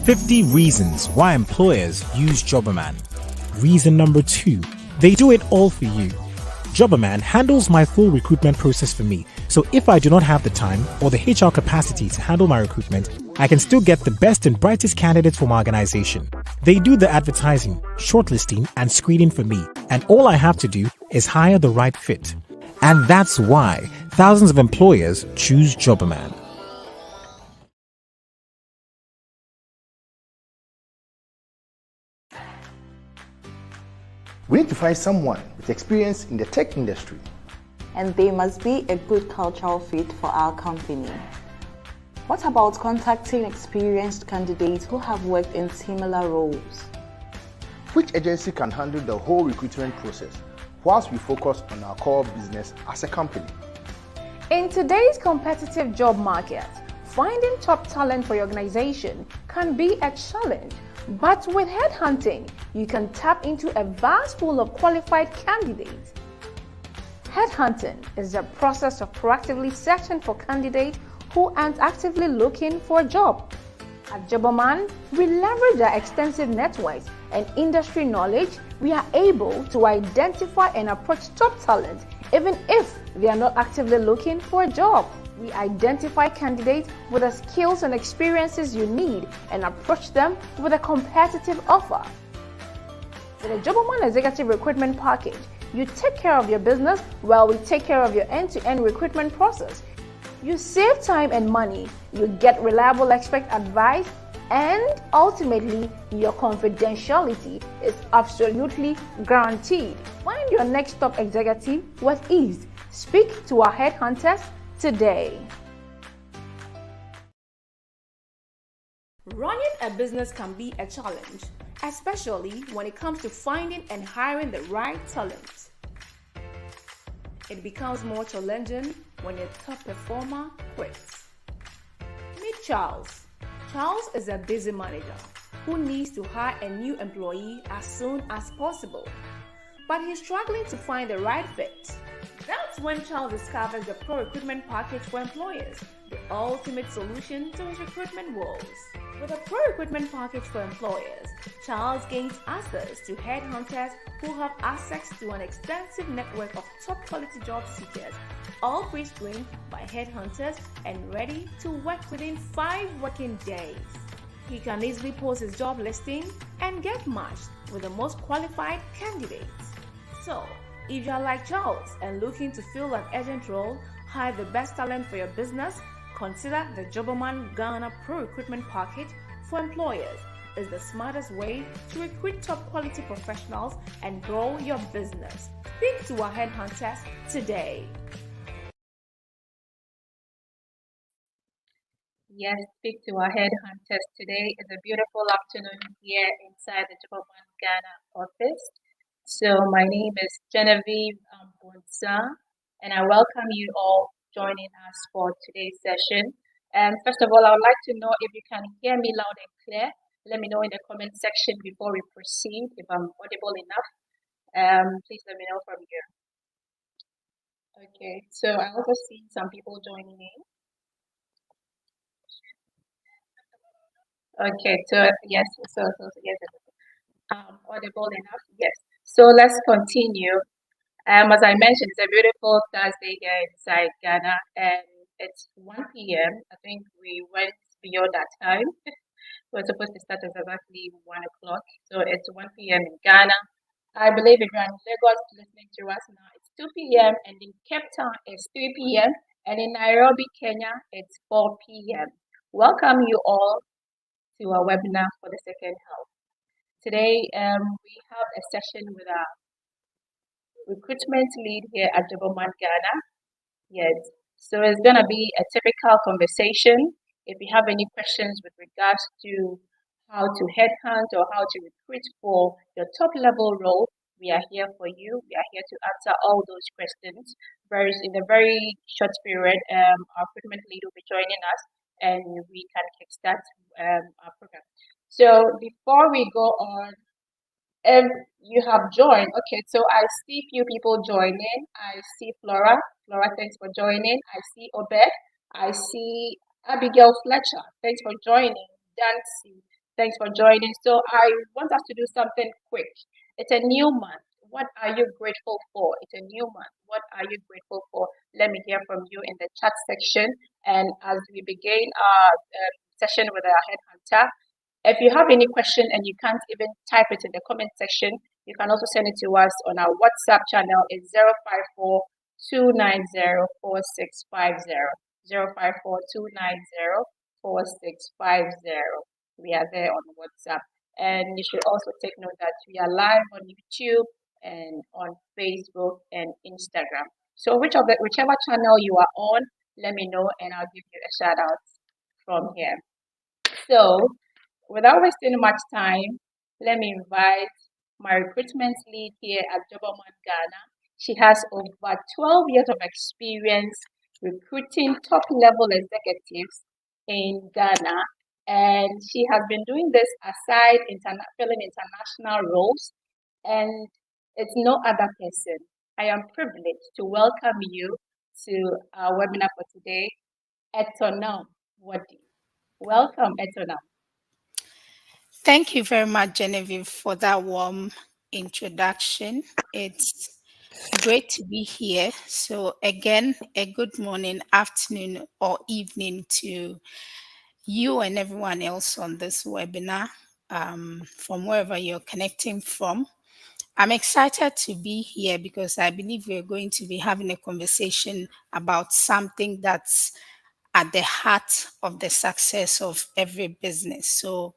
50 reasons why employers use Jobberman. Reason number 2, they do it all for you. Jobberman handles my full recruitment process for me, so if I do not have the time or the HR capacity to handle my recruitment, I can still get the best and brightest candidates for my organization. They do the advertising, shortlisting, and screening for me, and all I have to do is hire the right fit. And that's why thousands of employers choose Jobberman. We need to find someone with experience in the tech industry. And they must be a good cultural fit for our company. What about contacting experienced candidates who have worked in similar roles? Which agency can handle the whole recruitment process whilst we focus on our core business as a company? In today's competitive job market, finding top talent for your organization can be a challenge. But with headhunting, you can tap into a vast pool of qualified candidates. Headhunting is the process of proactively searching for candidates who aren't actively looking for a job. At Jobberman, we leverage our extensive networks and industry knowledge. We are able to identify and approach top talent even if they are not actively looking for a job. We identify candidates with the skills and experiences you need and approach them with a competitive offer. With the Jobberman Executive Recruitment Package, you take care of your business while we take care of your end-to-end recruitment process. You save time and money, you get reliable expert advice, and ultimately, your confidentiality is absolutely guaranteed. Find your next top executive with ease. Speak to our headhunters today. Running a business can be a challenge, especially when it comes to finding and hiring the right talent. It becomes more challenging when a top performer quits. Meet Charles. Charles is a busy manager who needs to hire a new employee as soon as possible, but he's struggling to find the right fit. That's when Charles discovers the Pro Recruitment Package for employers, the ultimate solution to his recruitment woes. With a Pro Recruitment Package for employers, Charles gains access to headhunters who have access to an extensive network of top quality job seekers, all pre-screened by headhunters and ready to work within 5 working days. He can easily post his job listing and get matched with the most qualified candidates. So, if you are like Charles and looking to fill an urgent role, hire the best talent for your business, consider the Jobberman Ghana Pro Recruitment Package for employers. Is the smartest way to recruit top quality professionals and grow your business. Speak to our headhunters today. Yes, speak to our headhunters today. It's a beautiful afternoon here inside the Jobberman Ghana office. So my name is Genevieve Bonsa, and I welcome you all joining us for today's session. First of all, I would like to know if you can hear me loud and clear. Let me know in the comment section before we proceed if I'm audible enough. Please let me know from here. Okay, so I also see some people joining in. Okay, so yes, yes, audible enough. Yes. So let's continue. As I mentioned, it's a beautiful Thursday here inside Ghana, and it's 1 p.m. I think we went beyond that time. We're supposed to start at exactly 1 o'clock. So it's 1 p.m. in Ghana. I believe if you're in Lagos listening to us now, it's 2 p.m. and in Cape Town it's 3 p.m. and in Nairobi, Kenya, it's 4 p.m. Welcome you all to our webinar for the second half. Today, we have a session with our recruitment lead here at Jobberman Ghana. Yes, so it's going to be a typical conversation. If you have any questions with regards to how to headhunt or how to recruit for your top level role, we are here for you. We are here to answer all those questions. In a very short period, our recruitment lead will be joining us and we can kickstart our program. So before we go on, if you have joined, okay, so I see few people joining. I see Flora. Flora, thanks for joining. I see Obed. I see Abigail Fletcher. Thanks for joining. Dancy. Thanks for joining. So I want us to do something quick. It's a new month. What are you grateful for? It's a new month. What are you grateful for? Let me hear from you in the chat section. And as we begin our session with our headhunter, if you have any question and you can't even type it in the comment section, you can also send it to us on our WhatsApp channel. It's 054 290 4650. 054 We are there on WhatsApp. And you should also take note that we are live on YouTube and on Facebook and Instagram. So whichever channel you are on, let me know and I'll give you a shout out from here. So without wasting much time, let me invite my recruitment lead here at Jobberman Ghana. She has over 12 years of experience recruiting top level executives in Ghana. And she has been doing this aside filling international roles. And it's no other person. I am privileged to welcome you to our webinar for today, Etonam Wadi. Welcome, Etonam. Thank you very much, Genevieve, for that warm introduction. It's great to be here. So again, a good morning, afternoon, or evening to you and everyone else on this webinar, from wherever you're connecting from. I'm excited to be here because I believe we're going to be having a conversation about something that's at the heart of the success of every business. So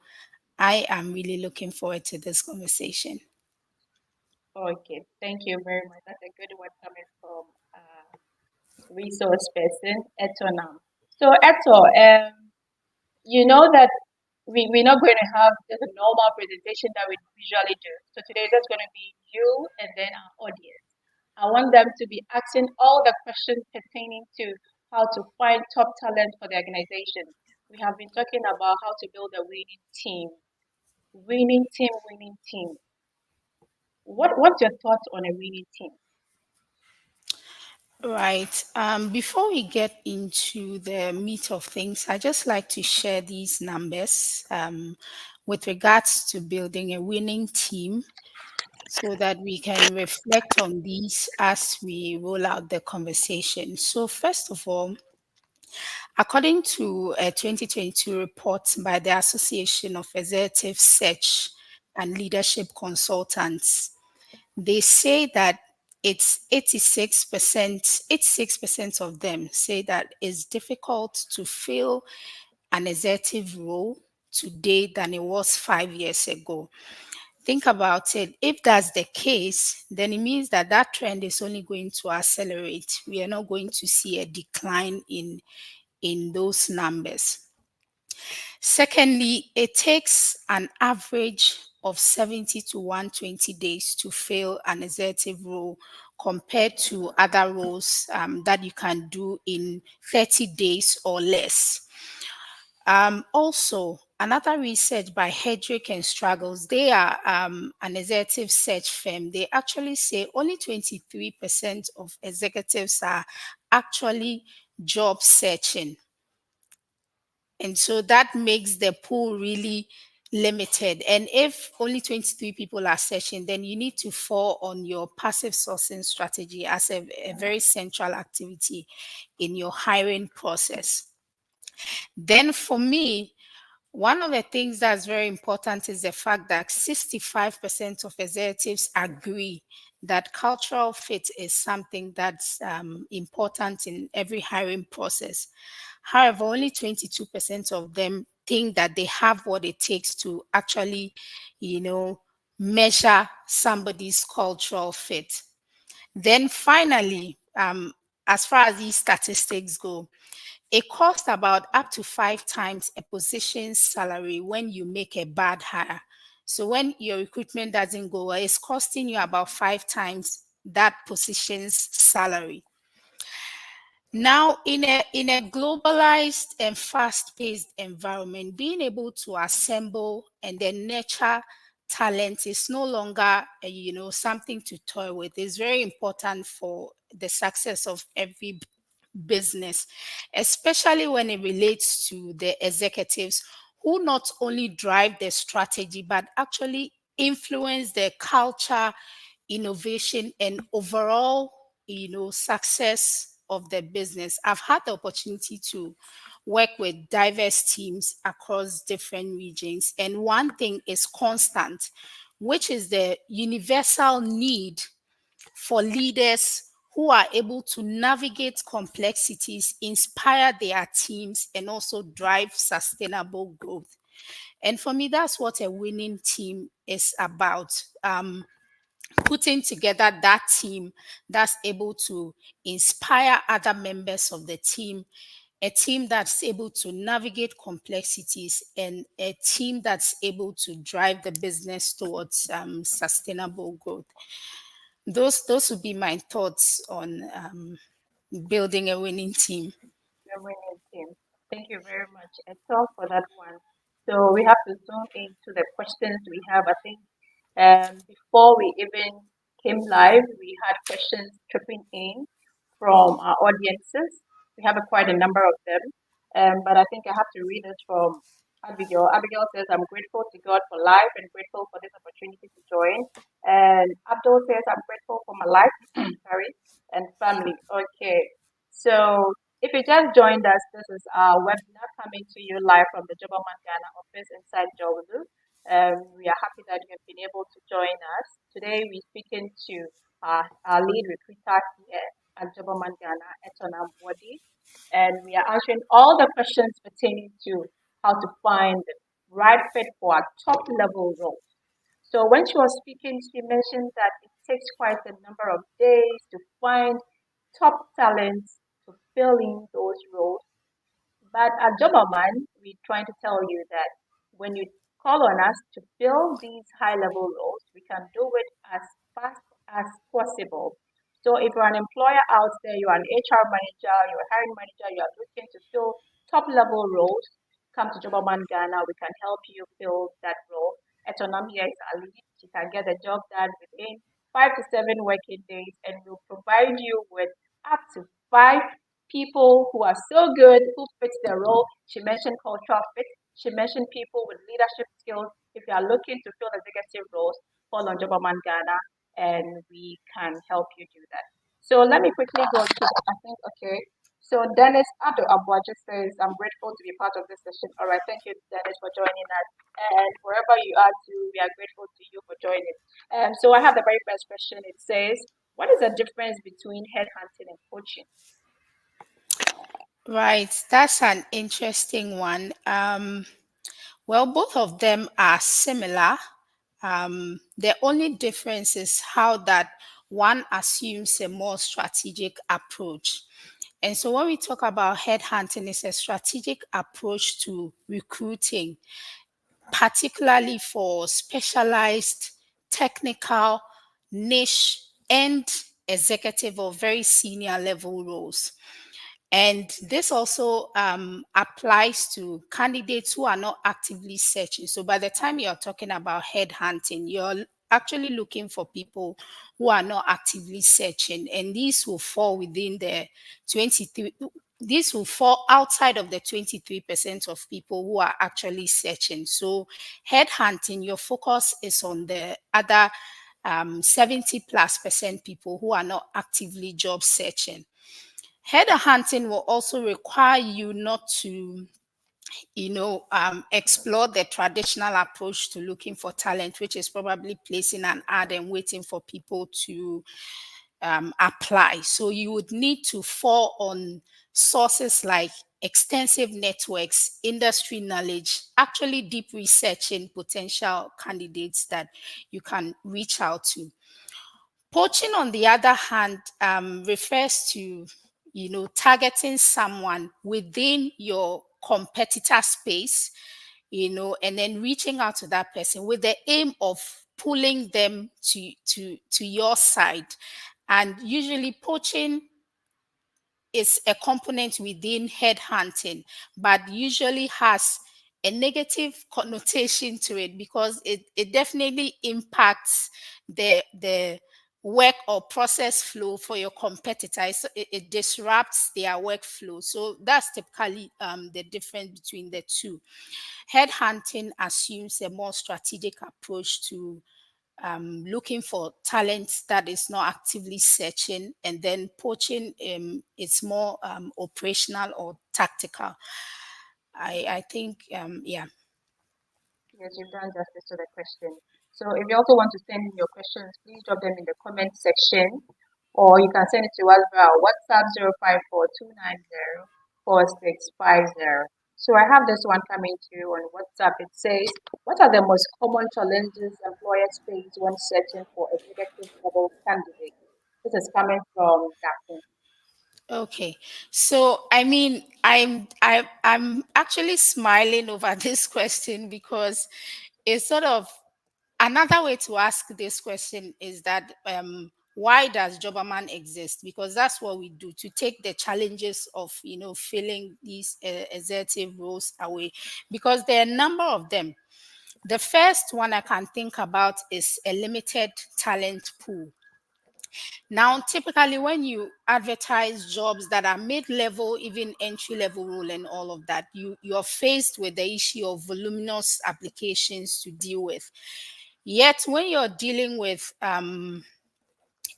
I am really looking forward to this conversation. Okay, thank you very much. That's a good one coming from resource person, Eto now. So Eto, you know that we're not going to have just a normal presentation that we usually do. So today that's going to be you and then our audience. I want them to be asking all the questions pertaining to how to find top talent for the organization. We have been talking about how to build a winning team. Winning team, winning team. What's your thoughts on a winning team? Right. Before we get into the meat of things, I just like to share these numbers with regards to building a winning team so that we can reflect on these as we roll out the conversation. So first of all, according to a 2022 report by the Association of Executive Search and Leadership Consultants, they say that it's 86% of them say that it's difficult to fill an executive role today than it was 5 years ago. Think about it. If that's the case, then it means that that trend is only going to accelerate. We are not going to see a decline in those numbers. Secondly, it takes an average of 70 to 120 days to fill an executive role compared to other roles that you can do in 30 days or less. Also, another research by Hedrick and Struggles, they are an executive search firm. They actually say only 23% of executives are actually job searching. And so that makes the pool really limited. And if only 23 people are searching, then you need to fall on your passive sourcing strategy as a very central activity in your hiring process. Then for me, one of the things that's very important is the fact that 65% of executives agree that cultural fit is something that's important in every hiring process. However, only 22% of them think that they have what it takes to actually, measure somebody's cultural fit. Then finally, as far as these statistics go, it costs about up to 5 times a position's salary when you make a bad hire. So when your recruitment doesn't go well, it's costing you about 5 times that position's salary. Now, in a globalized and fast-paced environment, being able to assemble and then nurture talent is no longer, something to toy with. It's very important for the success of every business, especially when it relates to the executives who not only drive the strategy, but actually influence the culture, innovation, and overall, success of the business. I've had the opportunity to work with diverse teams across different regions. And one thing is constant, which is the universal need for leaders who are able to navigate complexities, inspire their teams, and also drive sustainable growth. And for me, that's what a winning team is about. Putting together that team that's able to inspire other members of the team, a team that's able to navigate complexities, and a team that's able to drive the business towards sustainable growth. Those would be my thoughts on building a winning team. The winning team. Thank you very much, Ethel, for that one. So we have to zoom into the questions we have. I think before we even came live, we had questions tripping in from our audiences. We have quite a number of them, but I think I have to read it from Abigail. Abigail says, I'm grateful to God for life and grateful for this opportunity to join. And Abdul says, I'm grateful for my life, sorry, and family. Okay, so if you just joined us, this is our webinar coming to you live from the Jobberman Ghana office inside Joburg. We are happy that you have been able to join us. Today, we're speaking to our lead recruiter here at Jobberman Ghana, Onboarding, and we are answering all the questions pertaining to how to find the right fit for our top level role. So when she was speaking, she mentioned that it takes quite a number of days to find top talents to fill in those roles. But at Jobberman, we're trying to tell you that when you call on us to fill these high level roles, we can do it as fast as possible. So if you're an employer out there, you're an HR manager, you're a hiring manager, you are looking to fill top level roles, come to Jobberman Ghana. We can help you fill that role. Etonam here is our lead. She can get the job done within 5 to 7 working days, and we'll provide you with up to 5 people who are so good, who fit the role. She mentioned cultural fit. She mentioned people with leadership skills. If you are looking to fill executive roles, call on Jobberman Ghana, and we can help you do that. So let me quickly go to, I think, okay. So Dennis Abdo Abuaji says, I'm grateful to be part of this session. All right, thank you, Dennis, for joining us. And wherever you are too, we are grateful to you for joining. So I have the very first question. It says, what is the difference between headhunting and poaching? Right, that's an interesting one. Well, both of them are similar. The only difference is how that one assumes a more strategic approach. And so when we talk about headhunting, it's a strategic approach to recruiting, particularly for specialized, technical, niche, and executive or very senior level roles. And this also applies to candidates who are not actively searching. So by the time you're talking about headhunting, you're actually looking for people who are not actively searching. And these will fall within the 23, these will fall outside of the 23% of people who are actually searching. So headhunting, your focus is on the other 70+% people who are not actively job searching. Headhunting will also require you not to, explore the traditional approach to looking for talent, which is probably placing an ad and waiting for people to apply. So you would need to fall on sources like extensive networks, industry knowledge, actually deep researching potential candidates that you can reach out to. Poaching, on the other hand, refers to, targeting someone within your competitor space, and then reaching out to that person with the aim of pulling them to your side. And usually poaching is a component within headhunting, but usually has a negative connotation to it because it definitely impacts the work or process flow for your competitors. It disrupts their workflow. So that's typically the difference between the two. Headhunting assumes a more strategic approach to looking for talent that is not actively searching, and then poaching is more operational or tactical. I think, yeah. Yes, you've done justice to the question. So if you also want to send in your questions, please drop them in the comment section, or you can send it to us via WhatsApp 05429046650. So I have this one coming to you on WhatsApp. It says, what are the most common challenges employers face when searching for executive level candidates? This is coming from Daphne. Okay, so I mean, I'm actually smiling over this question because it's sort of another way to ask this question is that why does Jobberman exist? Because that's what we do, to take the challenges of filling these executive roles away, because there are a number of them. The first one I can think about is a limited talent pool. Now, typically, when you advertise jobs that are mid-level, even entry-level role and all of that, you're faced with the issue of voluminous applications to deal with. Yet, when you're dealing with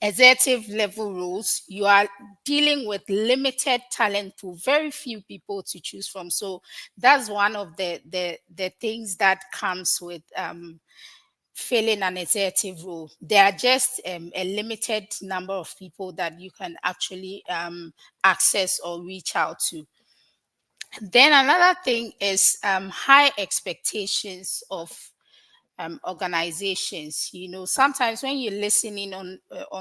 executive level roles, you are dealing with limited talent pool, very few people to choose from. So that's one of the things that comes with filling an executive role. There are just a limited number of people that you can actually access or reach out to. Then another thing is high expectations of organizations. Sometimes when you're listening on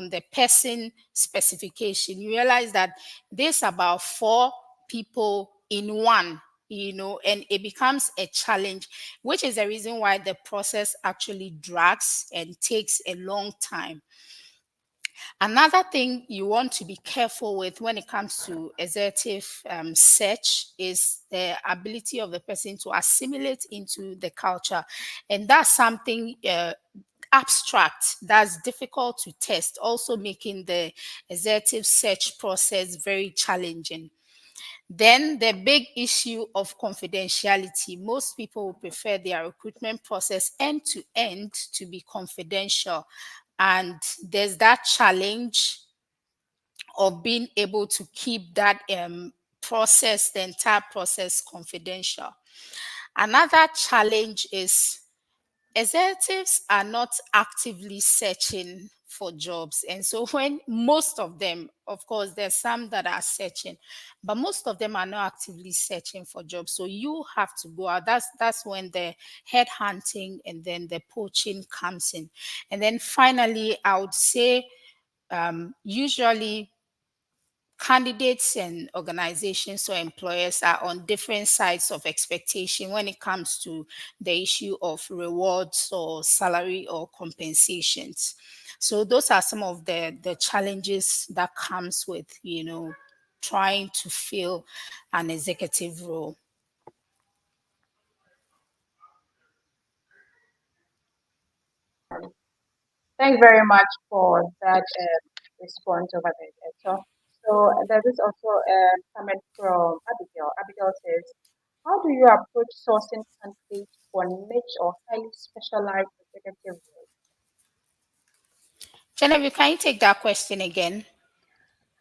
the person specification, you realize that there's about 4 people in one, and it becomes a challenge, which is the reason why the process actually drags and takes a long time. Another thing you want to be careful with when it comes to executive search is the ability of the person to assimilate into the culture. And that's something abstract that's difficult to test, also making the executive search process very challenging. Then the big issue of confidentiality. Most people will prefer their recruitment process end to end to be confidential. And there's that challenge of being able to keep that process, the entire process, confidential. Another challenge is executives are not actively searching for jobs. And so when most of them, of course, there's some that are searching, but most of them are not actively searching for jobs. So you have to go out. That's when the headhunting and then the poaching comes in. And then finally, I would say usually candidates and organizations or employers are on different sides of expectation when it comes to the issue of rewards or salary or compensations. So those are some of the challenges that comes with, trying to fill an executive role. Thank you very much for that response over there. So there is also a comment from Abigail. Abigail says, how do you approach sourcing candidates for niche or highly specialized executive roles? Genevieve, can you take that question again?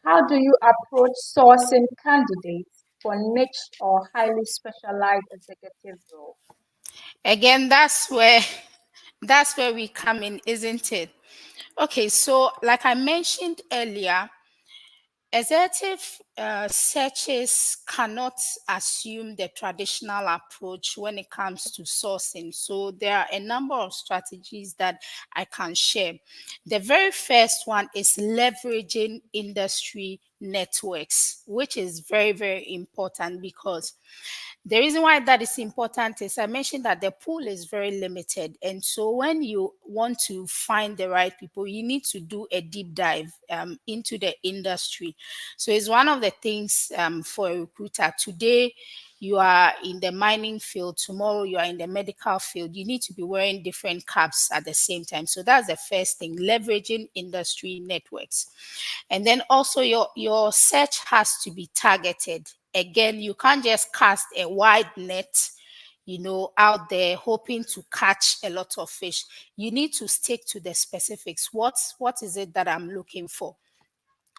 How do you approach sourcing candidates for niche or highly specialized executive roles? Again, that's where we come in, isn't it? Okay, so like I mentioned earlier, executive searches cannot assume the traditional approach when it comes to sourcing. So there are a number of strategies that I can share. The very first one is leveraging industry networks, which is very, very important, because the reason why that is important is I mentioned that the pool is very limited. And so when you want to find the right people, you need to do a deep dive into the industry. So it's one of the things for a recruiter today. you are in the mining field, tomorrow you are in the medical field, you need to be wearing different caps at the same time. So that's the first thing, leveraging industry networks. And then also your search has to be targeted. Again, you can't just cast a wide net, out there hoping to catch a lot of fish. You need to stick to the specifics. What is it that I'm looking for?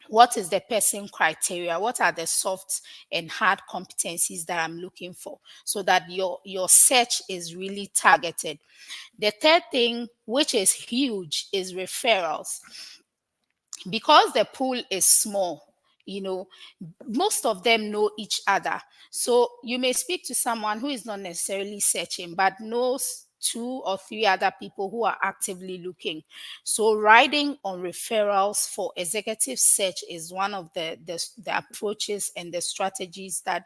What is the person criteria? What are the soft and hard competencies that I'm looking for, so that your search is really targeted? The third thing, which is huge, is referrals. Because the pool is small, most of them know each other. So you may speak to someone who is not necessarily searching, but knows 2 or 3 other people who are actively looking. So riding on referrals for executive search is one of the approaches and the strategies that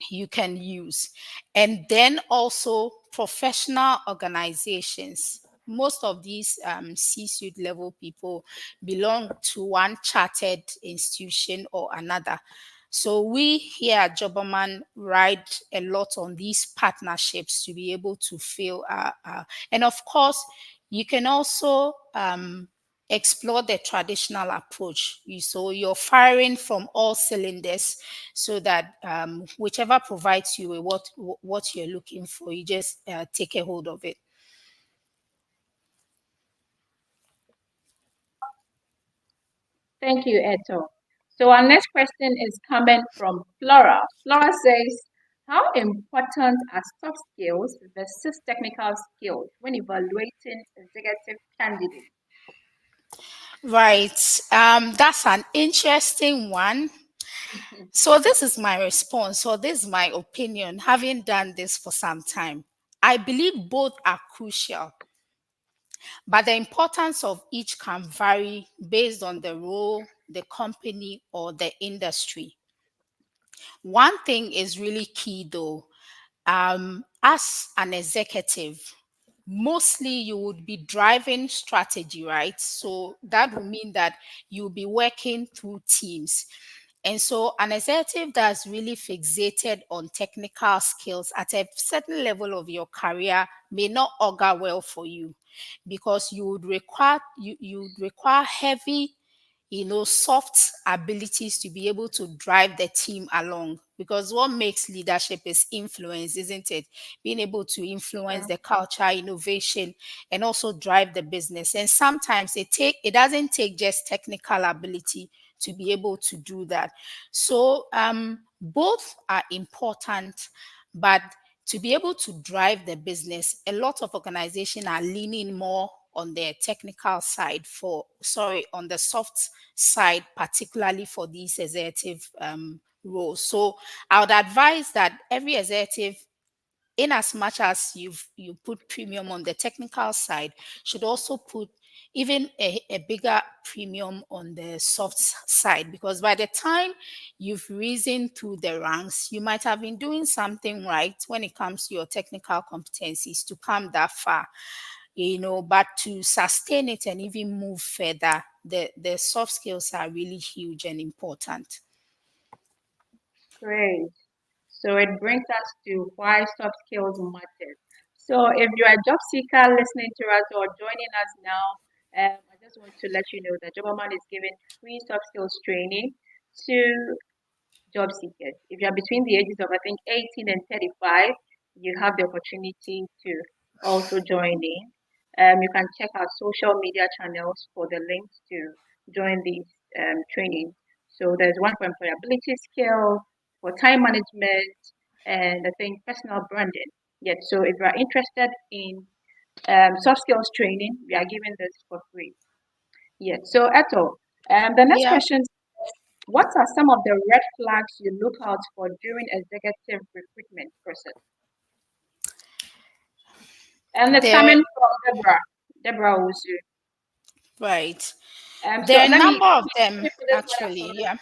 you can use. And then also professional organizations. Most of these C-suite level people belong to one chartered institution or another. So we here at Jobberman ride a lot on these partnerships to be able to fill and of course, you can also explore the traditional approach. So you're firing from all cylinders, so that whichever provides you with what you're looking for, you just take a hold of it. Thank you, Eto. So our next question is coming from Flora. Flora says, how important are soft skills versus technical skills when evaluating executive candidates? Right. That's an interesting one. So this is my response, or this is my opinion, having done this for some time. I believe both are crucial, but the importance of each can vary based on the role, the company, or the industry. One thing is really key though. As an executive, mostly you would be driving strategy, right? So that would mean that you'll be working through teams. And so an executive that's really fixated on technical skills at a certain level of your career may not augur well for you, because you would require heavy, soft abilities to be able to drive the team along. Because what makes leadership is influence, isn't it? Being able to influence Yeah. the culture, innovation, and also drive the business. And sometimes it doesn't take just technical ability to be able to do that. So both are important, but to be able to drive the business, a lot of organizations are leaning more on the technical side on the soft side, particularly for these executive roles. So I would advise that every executive, in as much as you put premium on the technical side, should also put even a bigger premium on the soft side, because by the time you've risen through the ranks, you might have been doing something right when it comes to your technical competencies to come that far, but to sustain it and even move further, the soft skills are really huge and important. Great. So it brings us to why soft skills matter. So if you're a job seeker listening to us or joining us now, I just want to let you know that Jobberman is giving free soft skills training to job seekers. If you're between the ages of, I think, 18 and 35, you have the opportunity to also join in. You can check our social media channels for the links to join these trainings. So there's one for employability skills, for time management, and I think personal branding. Yes, so if you are interested in soft skills training, we are giving this for free. Yes, so Eto, the next Yeah. question, what are some of the red flags you look out for during executive recruitment process? And it's There, coming from Deborah Owusu. right. So There are a let me number of them, finish this one up actually. for us. Yeah.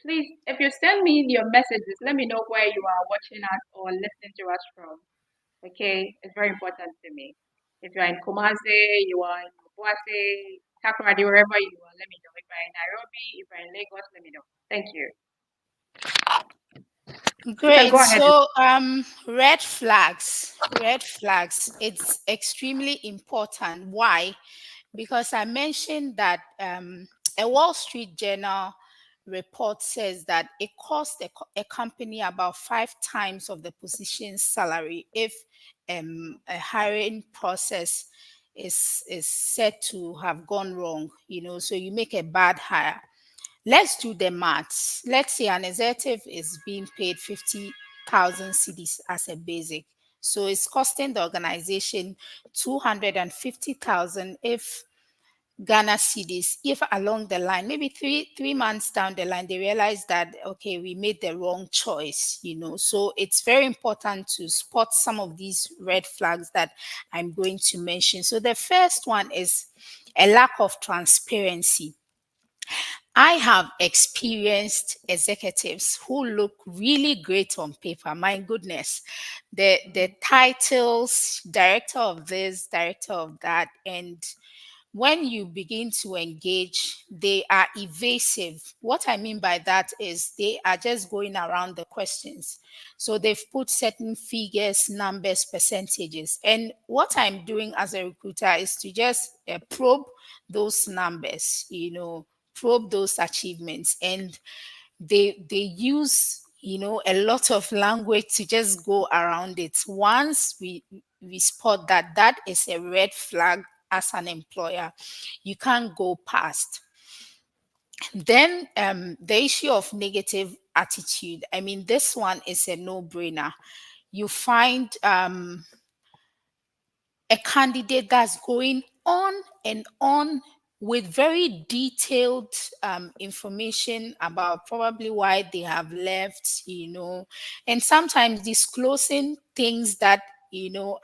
Please, if you send me your messages, let me know where you are watching us or listening to us from. Okay, it's very important to me. If you're in Kumasi, you are in Obuasi, Takoradi, wherever you are, let me know. If you're in Nairobi, if you're in Lagos, let me know. Thank you. You can Great. go ahead. So, red flags. Red flags. It's extremely important. Why? Because I mentioned that a Wall Street Journal report says that it costs a company about 5 times of the position's salary if a hiring process is said to have gone wrong. So you make a bad hire. Let's do the maths. Let's say an executive is being paid 50,000 cedis as a basic. So it's costing the organization 250,000 if Ghana cedis, if along the line, maybe three months down the line, they realize that, okay, we made the wrong choice. So it's very important to spot some of these red flags that I'm going to mention. So the first one is a lack of transparency. I have experienced executives who look really great on paper. My goodness, the titles, director of this, director of that, and when you begin to engage, they are evasive. What I mean by that is they are just going around the questions. So they've put certain figures, numbers, percentages. And what I'm doing as a recruiter is to just probe those numbers, probe those achievements. And they use a lot of language to just go around it. Once we spot that that is a red flag as an employer, you can't go past. Then the issue of negative attitude, I mean, this one is a no-brainer. You find a candidate that's going on and on with very detailed information about probably why they have left, and sometimes disclosing things that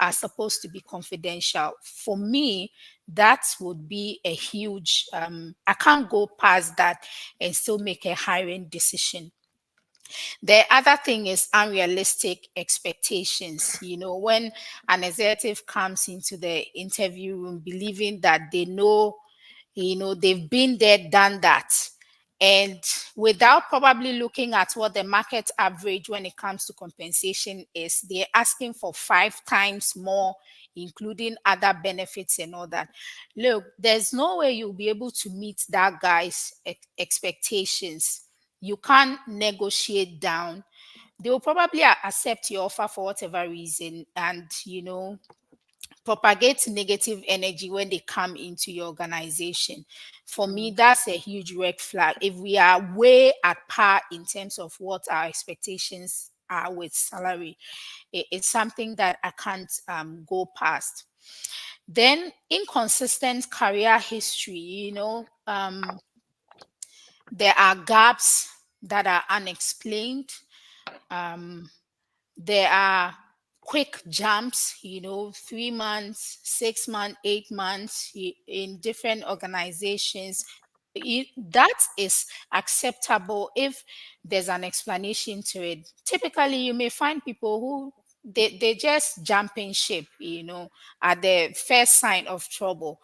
are supposed to be confidential. For me, that would be a huge I can't go past that and still make a hiring decision. The other thing is unrealistic expectations. When an executive comes into the interview room believing that they know, they've been there, done that. And without probably looking at what the market average when it comes to compensation is, they're asking for 5 times more, including other benefits and all that. Look, there's no way you'll be able to meet that guy's expectations. You can't negotiate down. They will probably accept your offer for whatever reason and, propagate negative energy when they come into your organization. For me, that's a huge red flag. If we are way at par in terms of what our expectations are with salary, it's something that I can't go past. Then inconsistent career history, there are gaps that are unexplained. There are quick jumps, 3 months, 6 months, 8 months in different organizations. That is acceptable if there's an explanation to it. Typically, you may find people who they just jump in ship, at the first sign of trouble.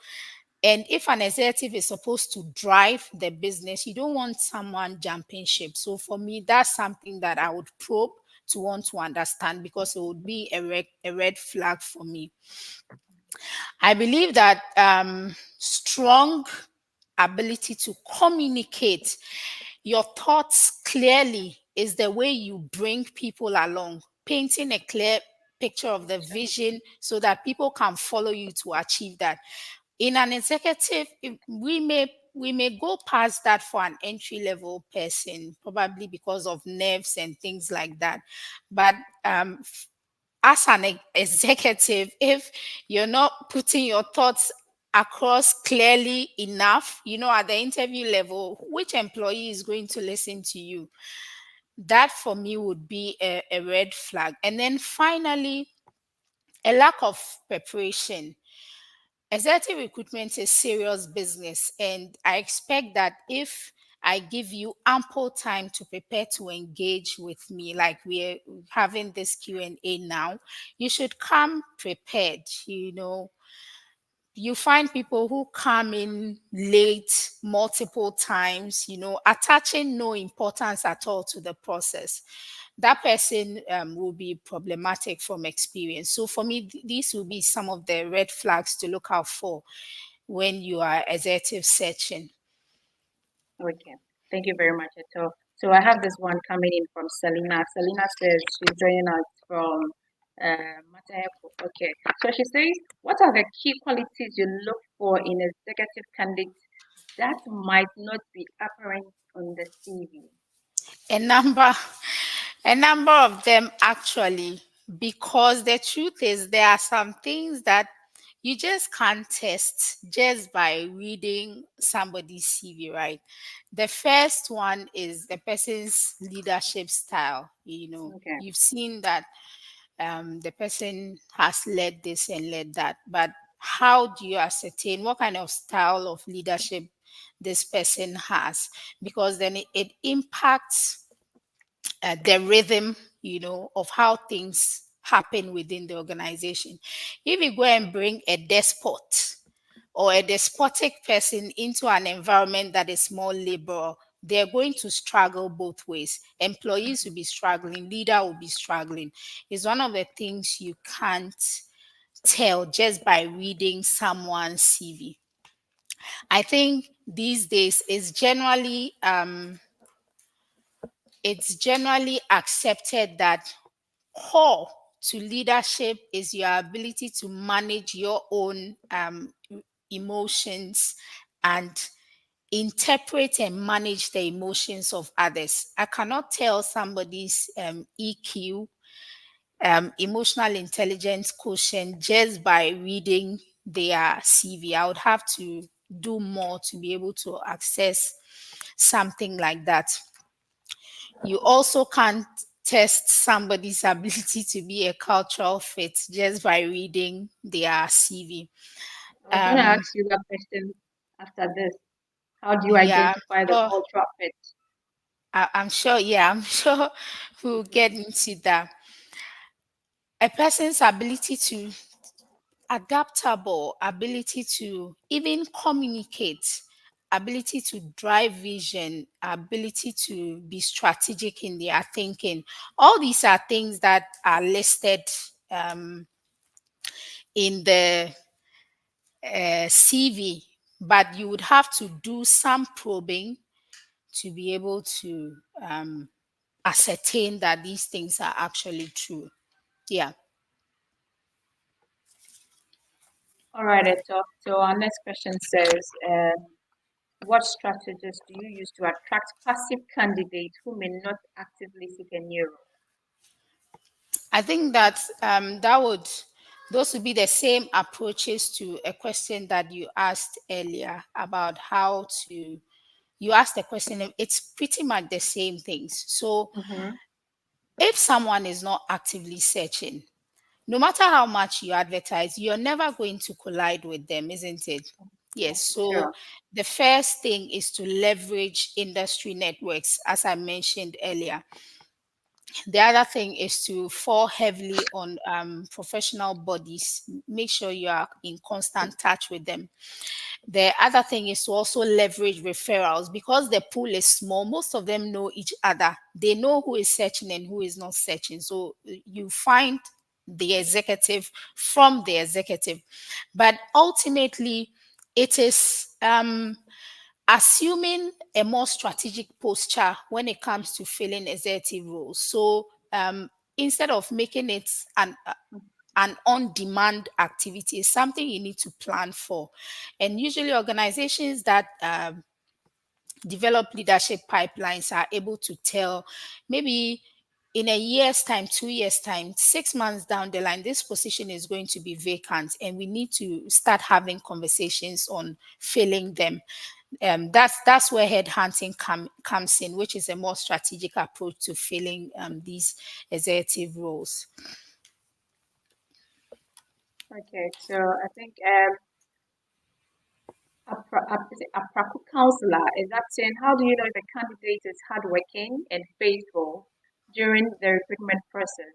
And if an executive is supposed to drive the business, you don't want someone jumping ship. So for me, that's something that I would probe to want to understand because it would be a red flag for me. I believe that strong ability to communicate your thoughts clearly is the way you bring people along, painting a clear picture of the vision so that people can follow you to achieve that. In an executive, we may go past that for an entry level person, probably because of nerves and things like that. But as an executive, if you're not putting your thoughts across clearly enough, at the interview level, which employee is going to listen to you? That for me would be a red flag. And then finally, a lack of preparation. Executive recruitment is serious business, and I expect that if I give you ample time to prepare to engage with me, like we're having this Q&A now, you should come prepared, you find people who come in late multiple times, attaching no importance at all to the process. That person will be problematic from experience. So for me, these will be some of the red flags to look out for when you are executive searching. Okay, thank you very much, Eto. So I have this one coming in from Selena. Selena says she's joining us from Mataheko. Okay, so she says, what are the key qualities you look for in executive candidates that might not be apparent on the CV? A number, a number of them actually, because the truth is there are some things that you just can't test just by reading somebody's CV, right? The first one is the person's leadership style. Okay. You've seen that the person has led this and led that, but how do you ascertain what kind of style of leadership this person has? Because then it impacts the rhythm, of how things happen within the organization. If you go and bring a despot or a despotic person into an environment that is more liberal, they're going to struggle both ways. Employees will be struggling, leader will be struggling. It's one of the things you can't tell just by reading someone's CV. I think these days it's generally accepted that core to leadership is your ability to manage your own emotions and interpret and manage the emotions of others. I cannot tell somebody's EQ, emotional intelligence quotient, just by reading their CV. I would have to do more to be able to access something like that. You also can't test somebody's ability to be a cultural fit just by reading their CV. I was going to ask you that question after this. How do you Yeah, identify the so cultural fit? I'm sure, I'm sure we'll get into that. A person's ability to adaptable, ability to even communicate, ability to drive vision, ability to be strategic in their thinking. All these are things that are listed in the CV, but you would have to do some probing to be able to ascertain that these things are actually true. Yeah. All right, Eto. So our next question says, what strategies do you use to attract passive candidates who may not actively seek a new role? I think that those would be the same approaches to a question that you asked earlier about how to. You asked the question. It's pretty much the same things. So Mm-hmm. if someone is not actively searching, no matter how much you advertise, you're never going to collide with them, isn't it? Yes. So Sure. the first thing is to leverage industry networks, as I mentioned earlier. The other thing is to fall heavily on professional bodies. Make sure you are in constant touch with them. The other thing is to also leverage referrals because the pool is small. Most of them know each other. They know who is searching and who is not searching. So you find the executive from the executive. But ultimately, it is assuming a more strategic posture when it comes to filling executive roles. So instead of making it an on-demand activity, it's something you need to plan for. And usually organizations that develop leadership pipelines are able to tell maybe in a year's time, 2 years' time, 6 months down the line, this position is going to be vacant, and we need to start having conversations on filling them. That's where headhunting comes in, which is a more strategic approach to filling these executive roles. Okay. So I think a counselor is asking, how do you know if a candidate is hardworking and faithful during the recruitment process?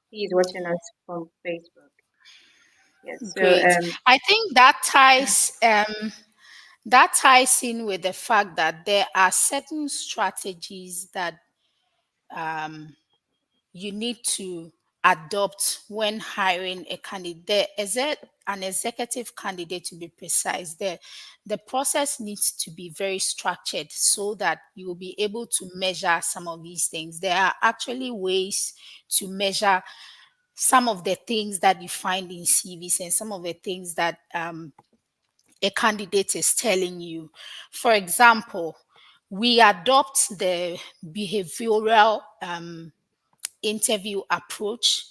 He is watching us from Facebook. Yes. So Great. I think that ties in with the fact that there are certain strategies that you need to adopt when hiring a candidate. An executive candidate, to be precise. The process needs to be very structured so that you will be able to measure some of these things. There are actually ways to measure some of the things that you find in CVs and some of the things that a candidate is telling you. For example, we adopt the behavioral interview approach,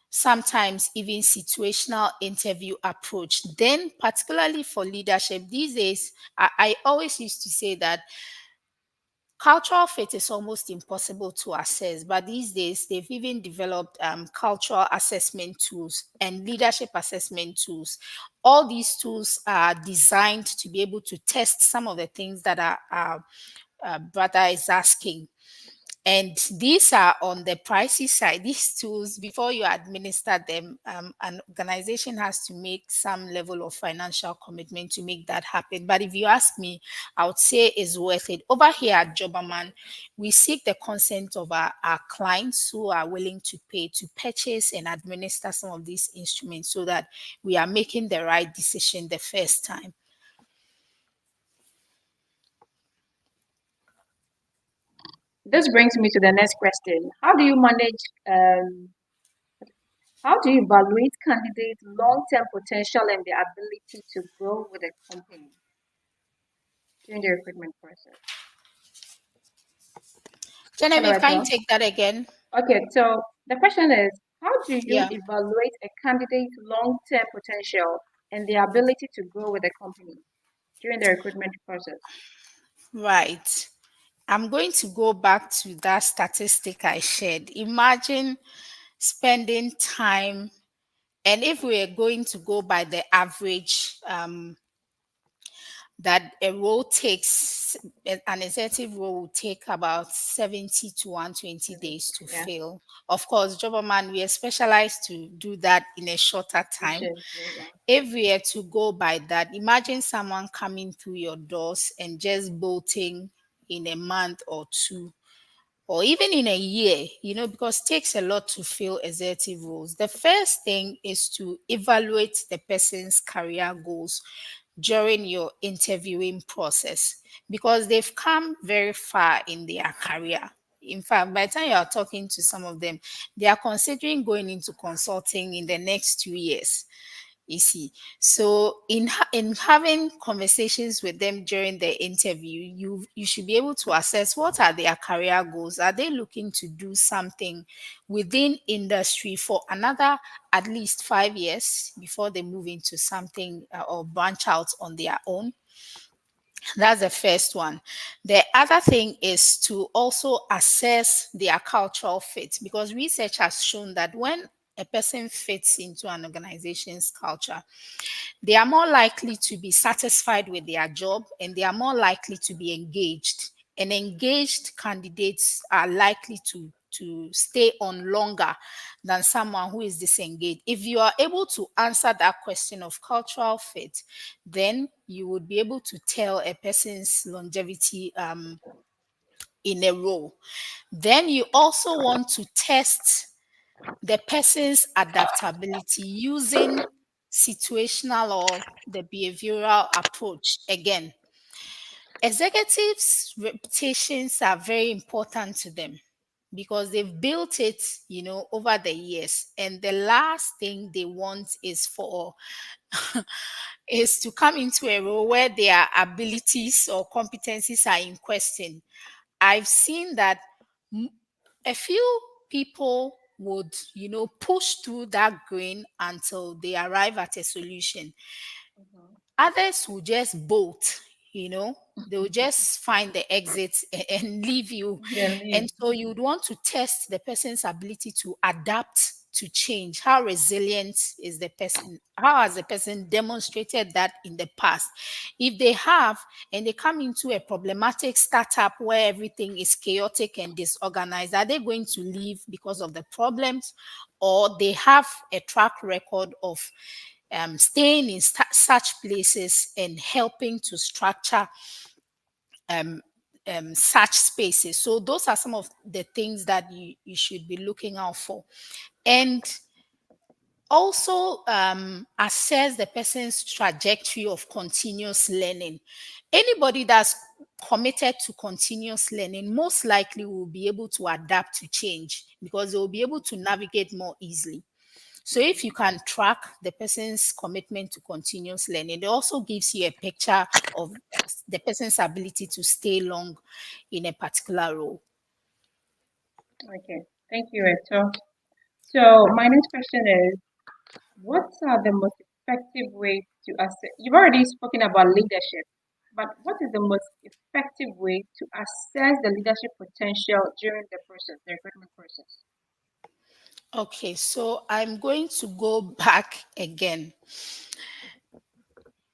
sometimes even situational interview approach. Then, particularly for leadership, these days, I always used to say that cultural fit is almost impossible to assess, but these days they've even developed cultural assessment tools and leadership assessment tools. All these tools are designed to be able to test some of the things that our brother is asking. And these are on the pricey side. These tools, before you administer them, an organization has to make some level of financial commitment to make that happen. But if you ask me, I would say it's worth it. Over here at Jobberman, we seek the consent of our clients who are willing to pay to purchase and administer some of these instruments so that we are making the right decision the first time. this brings me to the next question. How do you evaluate candidates' long-term potential and their ability to grow with a company during the recruitment process? Genevieve, can you Hello, take that again? okay, so the question is, how do you Yeah. evaluate a candidate's long-term potential and their ability to grow with a company during the recruitment process? Right. I'm going to go back to that statistic I shared. Imagine spending time, and if we are going to go by the average, that a role takes, an executive role will take about 70 to 120 days to Yeah, fill. Of course, Jobberman, we are specialized to do that in a shorter time. efficiently, yeah. If we are to go by that, imagine someone coming through your doors and just bolting in a month or two, or even in a year, because it takes a lot to fill executive roles. The first thing is to evaluate the person's career goals during your interviewing process because they've come very far in their career. In fact, by the time you are talking to some of them, they are considering going into consulting in the next 2 years. You see, so in having conversations with them during the interview, you should be able to assess what are their career goals. Are they looking to do something within industry for another at least 5 years before they move into something or branch out on their own? That's the first one. The other thing is to also assess their cultural fit because research has shown that when a person fits into an organization's culture, they are more likely to be satisfied with their job and they are more likely to be engaged. And engaged candidates are likely to stay on longer than someone who is disengaged. If you are able to answer that question of cultural fit, then you would be able to tell a person's longevity in a role. Then you also want to test the person's adaptability using situational or the behavioral approach. Again, executives' reputations are very important to them because they've built it, over the years. And the last thing they want is for is to come into a role where their abilities or competencies are in question. I've seen that a few people would, push through that green until they arrive at a solution. Others will just bolt, they will just find the exit and leave you. Yeah, And leave. so you would want to test the person's ability to adapt to change. How resilient is the person? How has the person demonstrated that in the past? If they have, and they come into a problematic startup where everything is chaotic and disorganized, are they going to leave because of the problems? Or they have a track record of staying in such places and helping to structure such spaces. So those are some of the things that you should be looking out for. And also assess the person's trajectory of continuous learning. Anybody that's committed to continuous learning most likely will be able to adapt to change because they will be able to navigate more easily. So if you can track the person's commitment to continuous learning, it also gives you a picture of the person's ability to stay long in a particular role. Okay, thank you, Eto. So my next question is, what are the most effective ways to assess? You've already spoken about leadership, but what is the most effective way to assess the leadership potential during the process, the recruitment process? Okay, so I'm going to go back again.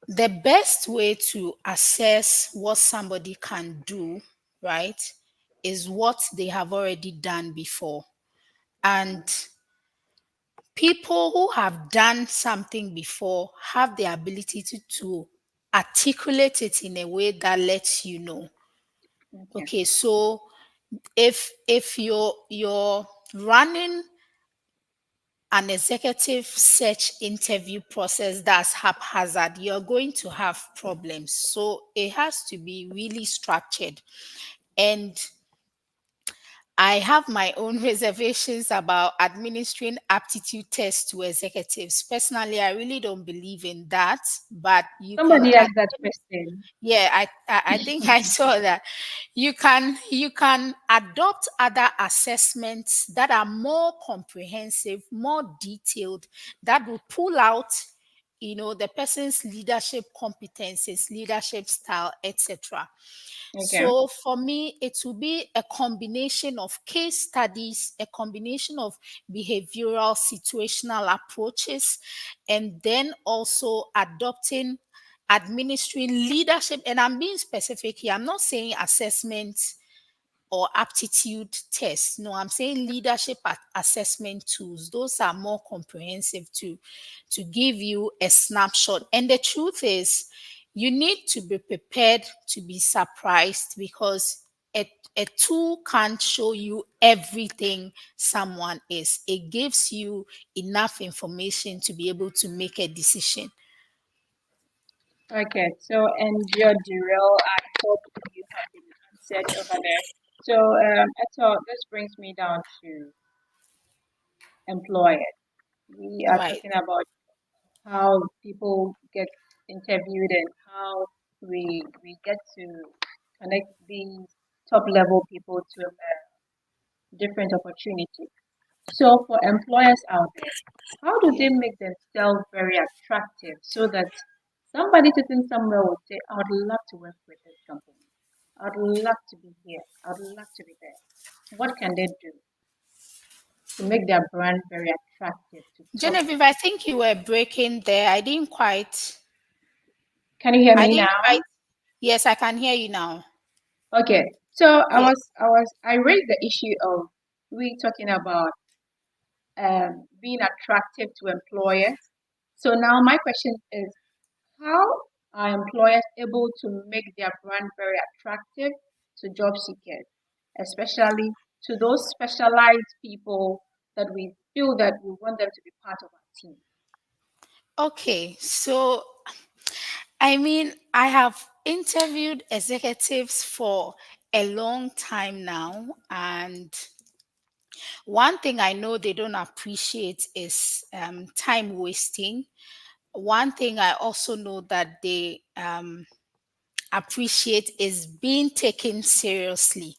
The best way to assess what somebody can do, right, is what they have already done before. And people who have done something before have the ability to articulate it in a way that lets you know. Okay, Okay, so if you're running an executive search interview process that's haphazard, you're going to have problems. So it has to be really structured. And I have my own reservations about administering aptitude tests to executives. Personally, I really don't believe in that, but you can. somebody asked that question. Yeah, I think I saw that. You can adopt other assessments that are more comprehensive, more detailed, that will pull out, the person's leadership competencies, leadership style, etc. Okay, So for me, it will be a combination of case studies, a combination of behavioral situational approaches, and then also adopting administering leadership. And I'm being specific here. I'm not saying assessment or aptitude tests. No, I'm saying leadership assessment tools. Those are more comprehensive to give you a snapshot. And the truth is, you need to be prepared to be surprised because a tool can't show you everything someone is. It gives you enough information to be able to make a decision. okay. So, and your Durrell, I hope you have been answered over there. So, Eto, this brings me down to employers. We are Right. talking about how people get interviewed and how we get to connect these top level people to different opportunities. So for employers out there, how do they make themselves very attractive so that somebody sitting somewhere would say, I would love to work with this company. I'd love to be here. I'd love to be there. What can they do to make their brand very attractive to top? Genevieve, I think you were breaking there. Can you hear I me didn't now? quite, yes, I can hear you now. Okay. So Yeah. I raised the issue of we talking about being attractive to employers. So now my question is, how are employers able to make their brand very attractive to job seekers, especially to those specialized people that we feel that we want them to be part of our team? Okay. So, I mean, I have interviewed executives for a long time now. And one thing I know they don't appreciate is time wasting. One thing I also know that they appreciate is being taken seriously.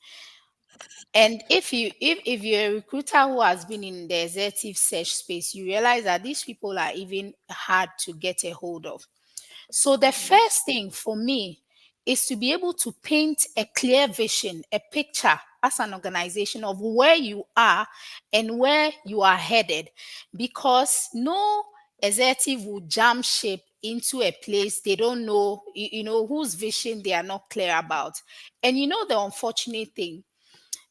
And if you're a recruiter who has been in the executive search space, you realize that these people are even hard to get a hold of. So the first thing for me is to be able to paint a clear vision, a picture as an organization of where you are and where you are headed, because no executive will jump ship into a place they don't know, whose vision they are not clear about. And the unfortunate thing,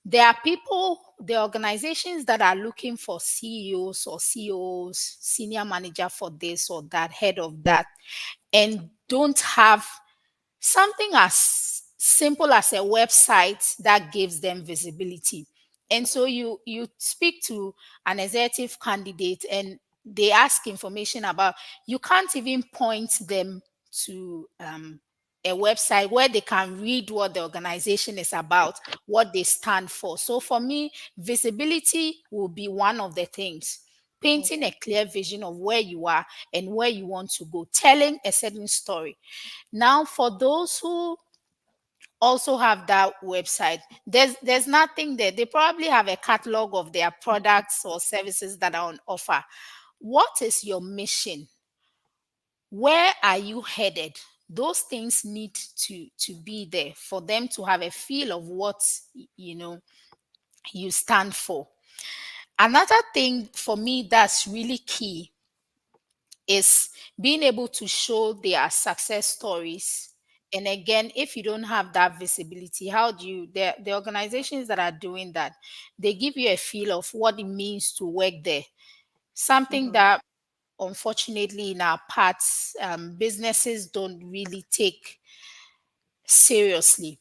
there are people the organizations that are looking for CEOs or COOs, senior manager for this or that, head of that, and don't have something as simple as a website that gives them visibility. And so you speak to an executive candidate and they ask information about, you can't even point them to a website where they can read what the organization is about, what they stand for. So for me, visibility will be one of the things. Painting a clear vision of where you are and where you want to go, telling a certain story. Now, for those who also have that website, there's nothing there. They probably have a catalog of their products or services that are on offer. What is your mission? Where are you headed? Those things need to be there for them to have a feel of what you stand for. Another thing for me that's really key is being able to show their success stories. And again, if you don't have that visibility, how do you, the organizations that are doing that, they give you a feel of what it means to work there. Something that unfortunately in our parts, businesses don't really take seriously.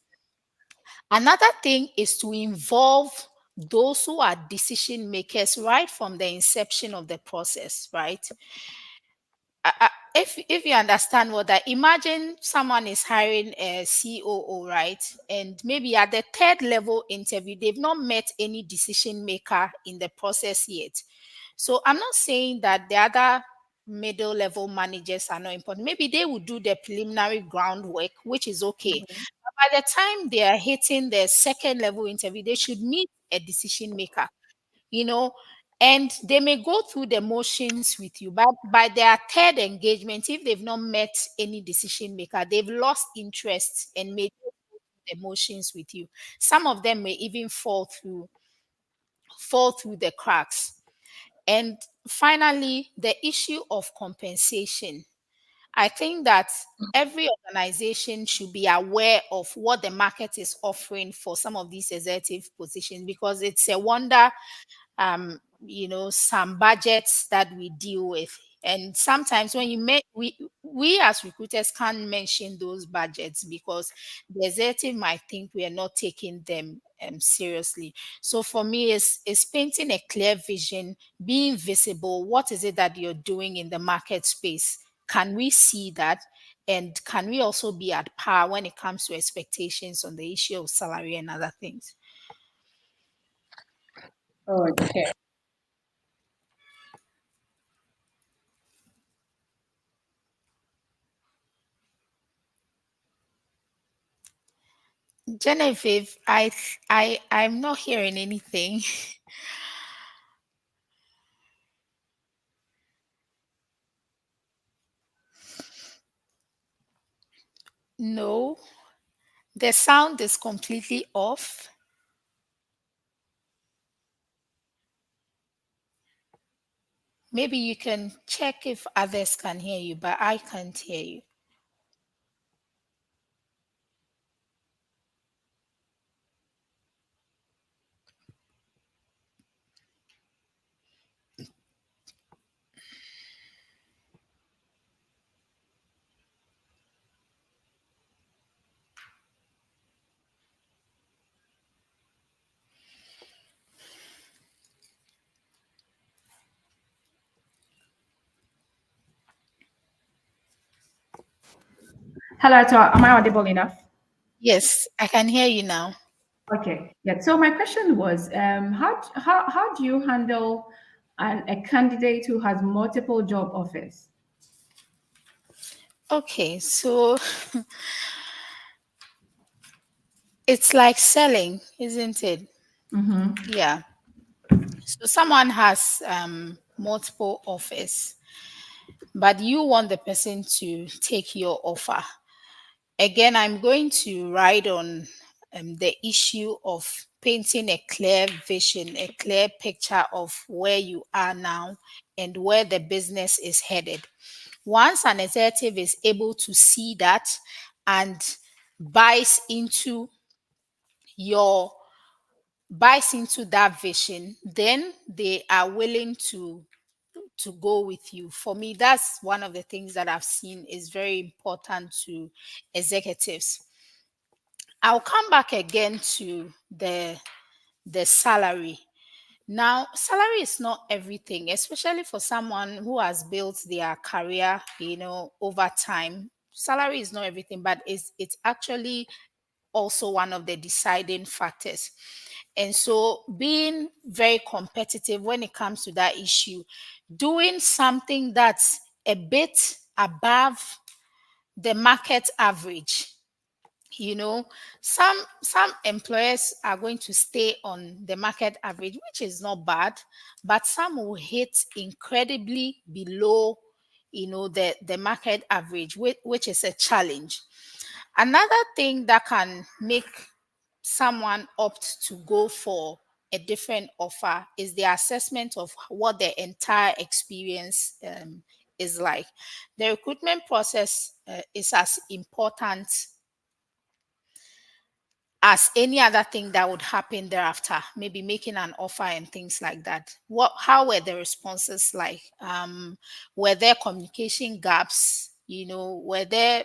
Another thing is to involve those who are decision makers right from the inception of the process, right? If you understand what that, imagine someone is hiring a COO, right? And maybe at the third level interview, they've not met any decision maker in the process yet. So I'm not saying that the other middle level managers are not important. Maybe they will do the preliminary groundwork, which is okay. But by the time they are hitting the second level interview, they should meet a decision maker, you know, and they may go through the motions with you, but by their third engagement, if they've not met any decision maker, they've lost interest and may go through the motions with you. Some of them may even fall through the cracks. And finally, the issue of compensation. I think that every organization should be aware of what the market is offering for some of these executive positions, because it's a wonder, some budgets that we deal with. And sometimes when you make, we as recruiters can't mention those budgets because the executive might think we are not taking them seriously. So for me, it's painting a clear vision, being visible. What is it that you're doing in the market space? Can we see that? And can we also be at par when it comes to expectations on the issue of salary and other things? Okay. Genevieve, I'm not hearing anything. No, the sound is completely off. Maybe you can check if others can hear you, but I can't hear you. Hello, so am I audible enough? Yes, I can hear you now. Okay, yeah. So my question was, how do you handle a candidate who has multiple job offers? Okay, so it's like selling, isn't it? Yeah. So someone has multiple offers, but you want the person to take your offer. Again, I'm going to ride on the issue of painting a clear vision, a clear picture of where you are now and where the business is headed. Once an executive is able to see that and buys into your buys into that vision, then they are willing to go with you. For me, that's one of the things that I've seen is very important to executives. I'll come back again to the salary. Now, salary is not everything, especially for someone who has built their career, over time. Salary is not everything, but it's actually also one of the deciding factors. And so, being very competitive when it comes to that issue, doing something that's a bit above the market average, you know some employers are going to stay on the market average, which is not bad, but some will hit incredibly below the market average, which is a challenge. Another thing that can make someone opt to go for a different offer is the assessment of what their entire experience is like. The recruitment process is as important as any other thing that would happen thereafter, maybe making an offer and things like that. How were the responses like? Were there communication gaps? Were there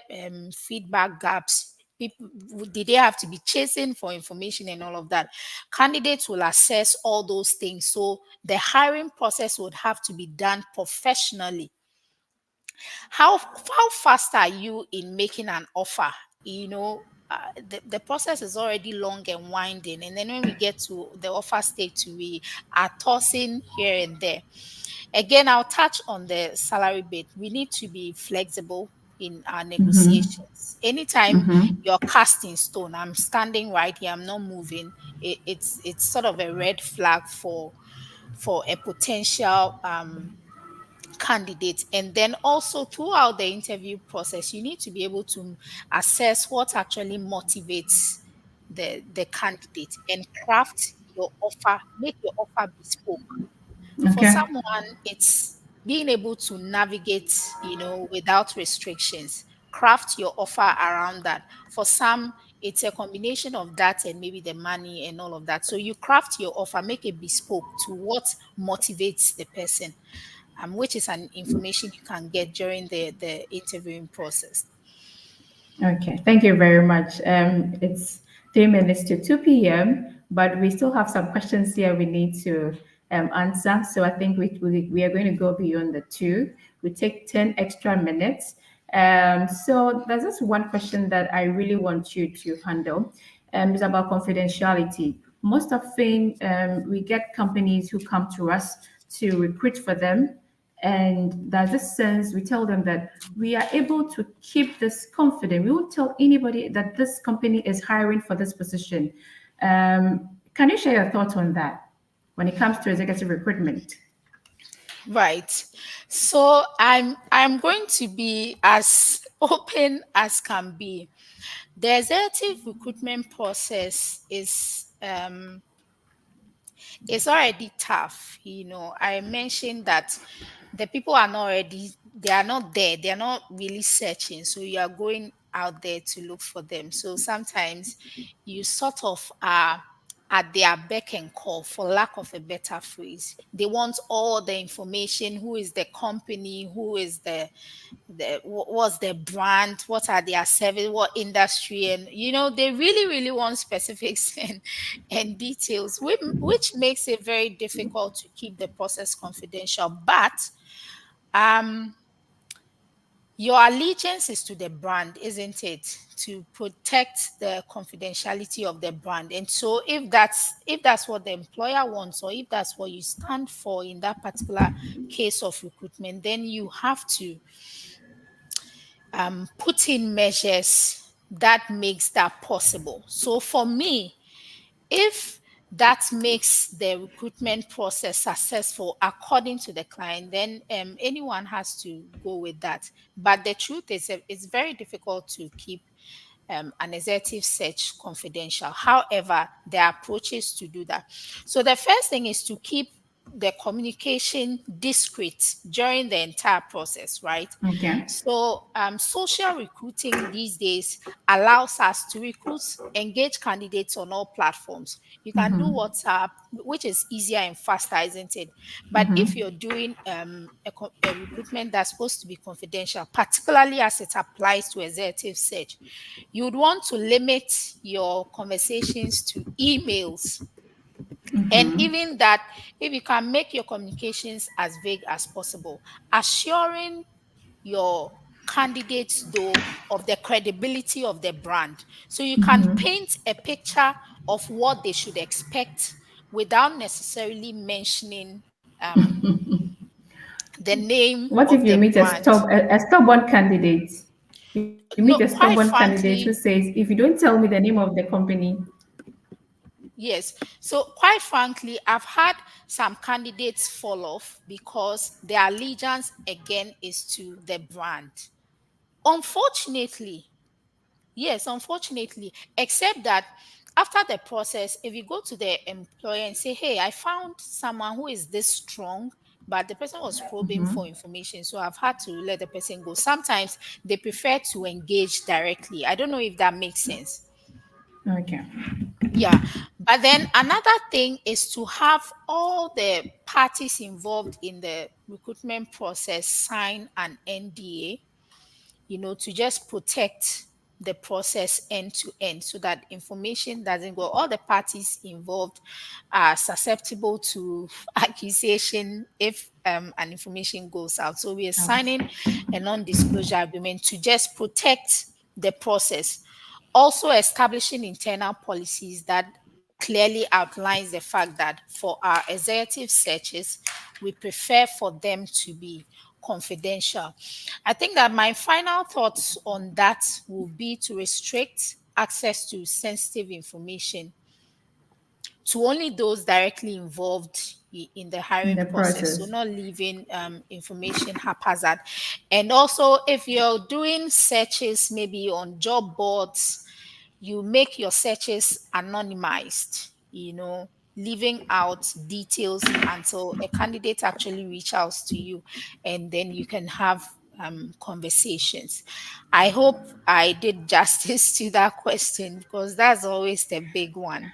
feedback gaps? People, did they have to be chasing for information and all of that? Candidates will assess all those things. So the hiring process would have to be done professionally. How fast are you in making an offer? The process is already long and winding, and then when we get to the offer stage, we are tossing here and there. Again, I'll touch on the salary bit. We need to be flexible in our negotiations. Anytime you're cast in stone, I'm standing right here, I'm not moving, it's sort of a red flag for a potential candidate. And then also throughout the interview process, you need to be able to assess what actually motivates the candidate and craft your offer, make your offer bespoke. For Okay. someone, it's being able to navigate, without restrictions. Craft your offer around that. For some, it's a combination of that and maybe the money and all of that. So you craft your offer, make it bespoke to what motivates the person, which is an information you can get during the interviewing process. Okay, thank you very much. It's 3 minutes to 2 p.m., but we still have some questions here we need to answer. So I think we are going to go beyond the two. We take 10 extra minutes. So there's this one question that I really want you to handle. It's about confidentiality. Most often, we get companies who come to us to recruit for them, and there's this sense we tell them that we are able to keep this confident. We won't tell anybody that this company is hiring for this position. Can you share your thoughts on that when it comes to executive recruitment? Right. So I'm going to be as open as can be. The executive recruitment process is already tough. I mentioned that the people are not ready, they are not there, they are not really searching. So you are going out there to look for them. So sometimes you sort of are at their beck and call, for lack of a better phrase. They want all the information: who is the company, who is what's the brand, what are their service, what industry, and they really really want specifics and details, which makes it very difficult to keep the process confidential. But um your allegiance is to the brand, isn't it? To protect the confidentiality of the brand. And so if that's what the employer wants, or if that's what you stand for in that particular case of recruitment, then you have to put in measures that makes that possible. So for me, if that makes the recruitment process successful according to the client, then anyone has to go with that. But the truth is, it's very difficult to keep an executive search confidential. However, there are approaches to do that. So the first thing is to keep the communication discreet during the entire process, right? Okay. So social recruiting these days allows us to recruit, engage candidates on all platforms. You can do WhatsApp, which is easier and faster, isn't it? But if you're doing a recruitment that's supposed to be confidential, particularly as it applies to executive search, you would want to limit your conversations to emails. And even that, if you can make your communications as vague as possible, assuring your candidates, though, of the credibility of the brand. So you can paint a picture of what they should expect without necessarily mentioning the name What if of you the meet brand. A stubborn candidate? You meet a No, stubborn quite candidate who frankly, says, if you don't tell me the name of the company. yes. So, quite frankly, I've had some candidates fall off because their allegiance again is to the brand. Unfortunately, yes, unfortunately, except that after the process, if you go to the employer and say, hey, I found someone who is this strong, but the person was probing for information, so I've had to let the person go. Sometimes they prefer to engage directly. I don't know if that makes sense. Okay. Yeah. But then another thing is to have all the parties involved in the recruitment process sign an NDA, to just protect the process end to end so that information doesn't go. All the parties involved are susceptible to accusation if an information goes out. So we are signing a non-disclosure agreement to just protect the process. Also establishing internal policies that clearly outlines the fact that for our executive searches, we prefer for them to be confidential. I think that my final thoughts on that will be to restrict access to sensitive information to only those directly involved in the In hiring the process. So process. not leaving information haphazard. And also, if you're doing searches maybe on job boards, you make your searches anonymized, leaving out details until a candidate actually reach out to you, and then you can have conversations. I hope I did justice to that question because that's always the big one.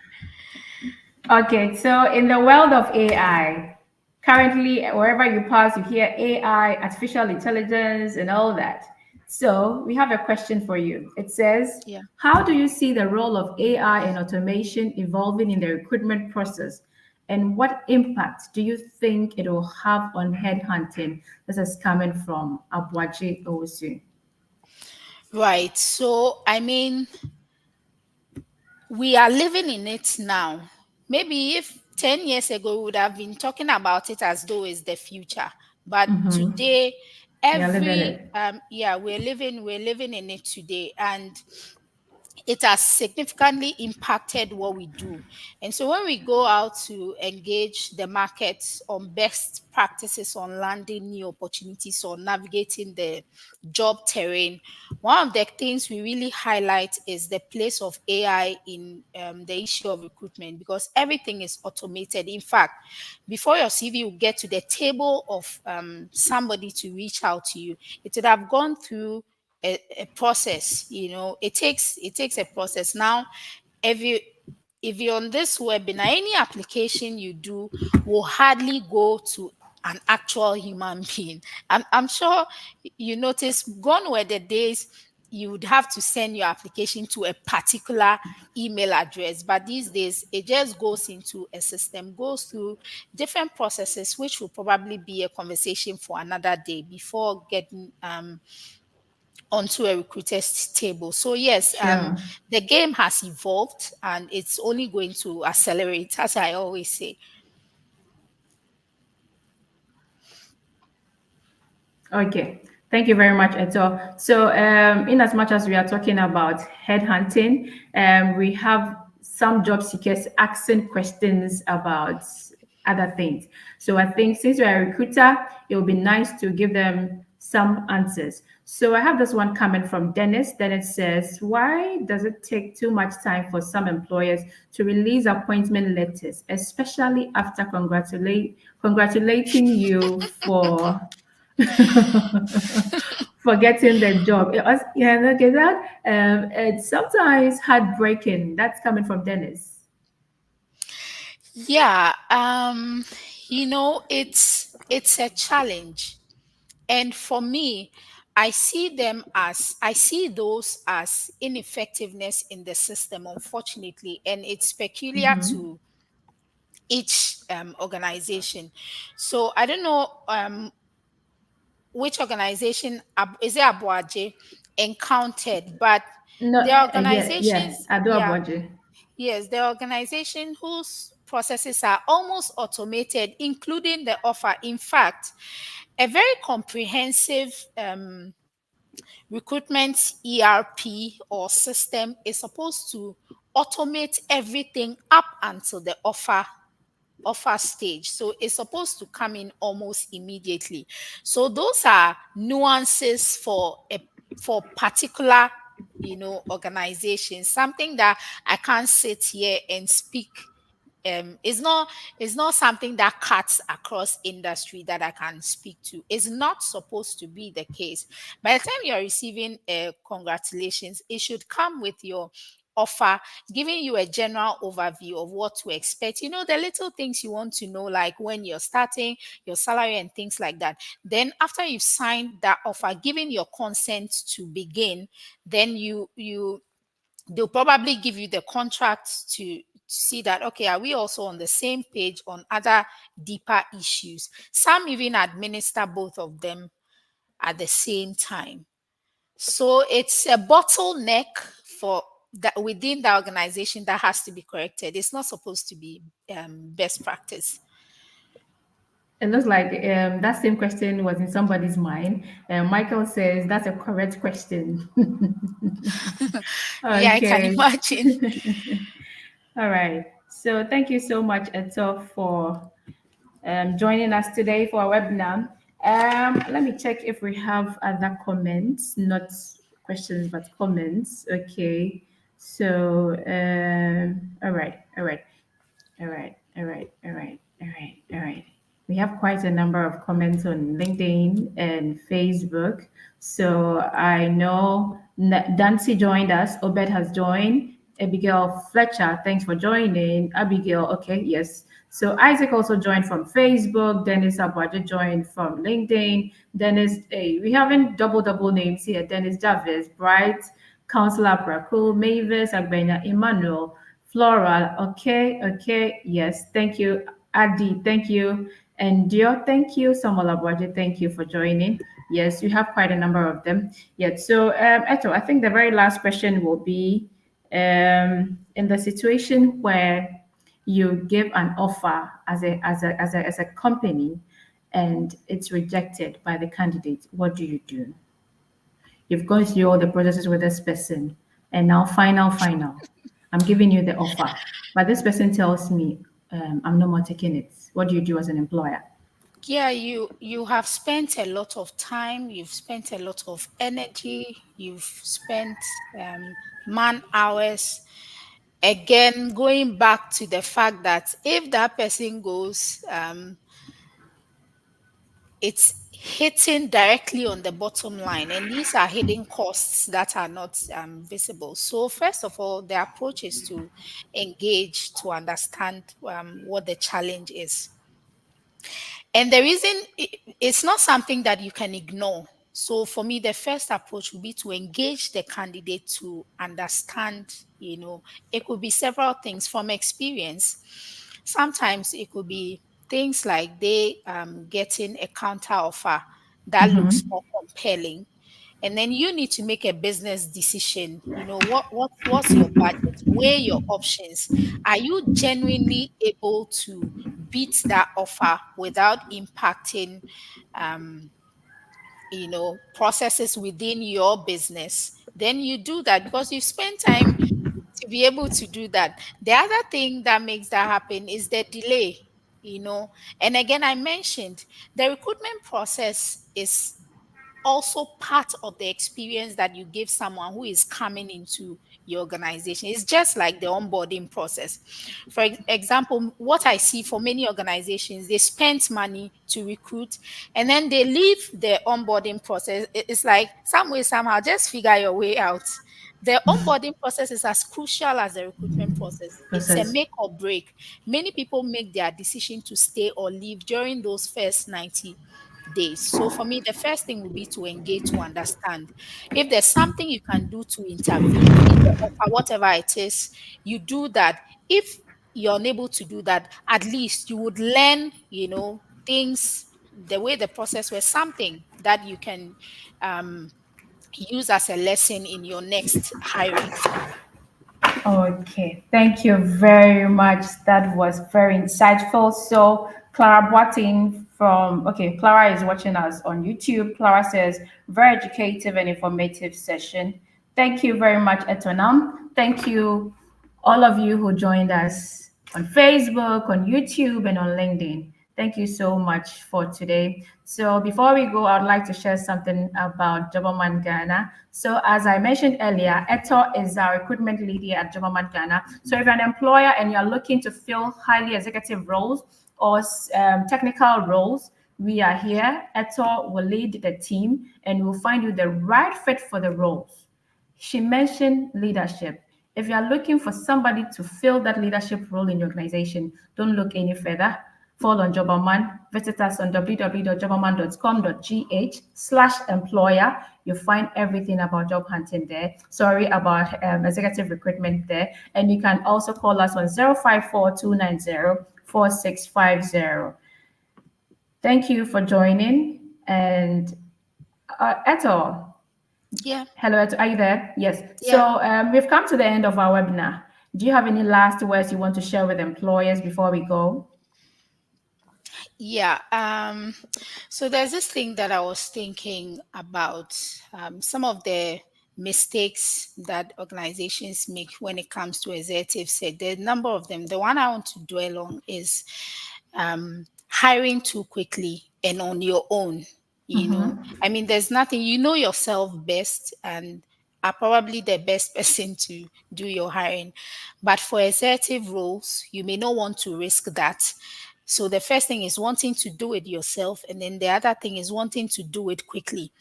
Okay, so in the world of AI, currently wherever you pass, you hear AI, artificial intelligence, and all that. So we have a question for you. It says, Yeah. how do you see the role of AI and automation evolving in the recruitment process? And what impact do you think it will have on headhunting? This is coming from Abuaji Osu. Right. So, I mean, we are living in it now. Maybe if 10 years ago we would have been talking about it as though it's the future. But today, We are living it. we're living in it today. And it has significantly impacted what we do. And so when we go out to engage the market on best practices on landing new opportunities or navigating the job terrain, one of the things we really highlight is the place of AI in the issue of recruitment, because everything is automated. In fact, before your CV will get to the table of somebody to reach out to you, it would have gone through a process. It takes a process. Now, if you if you're on this webinar, any application you do will hardly go to an actual human being. I'm sure you notice, gone were the days you would have to send your application to a particular email address, but these days it just goes into a system, goes through different processes, which will probably be a conversation for another day before getting onto a recruiter's table. So yes, Sure. the game has evolved and it's only going to accelerate, as I always say. Okay, thank you very much, Eto. So, in as much as we are talking about headhunting, we have some job seekers asking questions about other things. So, I think since you're a recruiter, it would be nice to give them some answers. So I have this one coming from Dennis. Dennis says, why does it take too much time for some employers to release appointment letters, especially after congratulating you for for getting the job? Yeah, look at that. It's sometimes heartbreaking. That's coming from Dennis. Yeah, it's a challenge. And for me, I see those as ineffectiveness in the system, unfortunately, and it's peculiar to each organization. So I don't know which organization is it Abuaje encountered, but No, the yeah, organizations, I do yeah, apologize. yes, the organization whose processes are almost automated, including the offer. In fact, a very comprehensive recruitment ERP or system is supposed to automate everything up until the offer stage. So it's supposed to come in almost immediately. So those are nuances for particular organizations. Something that I can't sit here and speak it's not something that cuts across industry that I can speak to. It's not supposed to be the case. By the time you're receiving congratulations, it should come with your offer, giving you a general overview of what to expect. The little things you want to know, like when you're starting, your salary and things like that. Then after you've signed that offer, giving your consent to begin, then they'll probably give you the contracts to see that, okay, are we also on the same page on other deeper issues? Some even administer both of them at the same time. So it's a bottleneck for that within the organization that has to be corrected. It's not supposed to be best practice. It looks like that same question was in somebody's mind. Michael says that's a correct question. Yeah, I can Okay. imagine. All right. So thank you so much, Eto, for joining us today for our webinar. Let me check if we have other comments, not questions, but comments. Okay. So, all right, all right. All right, all right, all right, all right, all right. We have quite a number of comments on LinkedIn and Facebook. So I know Dancy joined us, Obed has joined, Abigail Fletcher, thanks for joining. Abigail, okay, yes. So Isaac also joined from Facebook. Dennis Abwaja joined from LinkedIn. Dennis, hey, we haven't double names here. Dennis Jarvis, Bright, Councillor Braco, Mavis, Agbena, Emmanuel, Floral, okay, yes, thank you. Adi, thank you. And Dio, thank you. Samuel Abwaje, thank you for joining. Yes, you have quite a number of them. Yes, so Eto, I think the very last question will be in the situation where you give an offer as a company and it's rejected by the candidate, what do you do? You've gone through all the processes with this person, and now final. I'm giving you the offer, but this person tells me I'm no more taking it. What do you do as an employer? Yeah, you have spent a lot of time, you've spent a lot of energy, you've spent man hours. Again, going back to the fact that if that person goes, it's hitting directly on the bottom line, and these are hidden costs that are not visible. So, first of all, the approach is to engage to understand what the challenge is. And the reason it's not something that you can ignore. So for me, the first approach would be to engage the candidate to understand, it could be several things from experience. Sometimes it could be things like they getting a counter offer that looks more compelling, and then you need to make a business decision. What's your budget? Weigh your options. Are you genuinely able to beat that offer without impacting processes within your business? Then you do that because you spend time to be able to do that. The other thing that makes that happen is the delay. And again, I mentioned the recruitment process is also part of the experience that you give someone who is coming into your organization. It's just like the onboarding process. For example, what I see for many organizations, they spend money to recruit and then they leave the onboarding process. It's like some way, somehow, just figure your way out. The onboarding process is as crucial as the recruitment process. It's a Process. make or break. Many people make their decision to stay or leave during those first 90 days. So for me, the first thing would be to engage, to understand. If there's something you can do to intervene in the offer, whatever it is, you do that. If you're unable to do that, at least you would learn, things, the way the process was, something that you can use as a lesson in your next hiring. Okay, thank you very much. That was very insightful. So, Clara Boating Clara is watching us on YouTube. Clara says, very educative and informative session. Thank you very much, Etonam. Thank you, all of you who joined us on Facebook, on YouTube, and on LinkedIn. Thank you so much for today. So before we go, I'd like to share something about Jobberman Ghana. So as I mentioned earlier, Eto is our recruitment lead here at Jobberman Ghana. So if you're an employer and you're looking to fill highly executive roles or technical roles, we are here. Eto will lead the team and will find you the right fit for the roles. She mentioned leadership. If you are looking for somebody to fill that leadership role in your organization, don't look any further. Fall on Jobberman. Visit us on www.jobberman.com.gh/employer. You'll find everything about job hunting there. Sorry, about executive recruitment there. And you can also call us on 054-290-4650. Thank you for joining. And Eto. Yeah. Hello, Eto, are you there? Yes. Yeah. So we've come to the end of our webinar. Do you have any last words you want to share with employers before we go? Yeah. So there's this thing that I was thinking about, some of the mistakes that organizations make when it comes to executive search. There are a number of them. The one I want to dwell on is hiring too quickly and on your own. I mean, there's nothing, you know yourself best and are probably the best person to do your hiring. But for executive roles, you may not want to risk that. So the first thing is wanting to do it yourself, and then the other thing is wanting to do it quickly.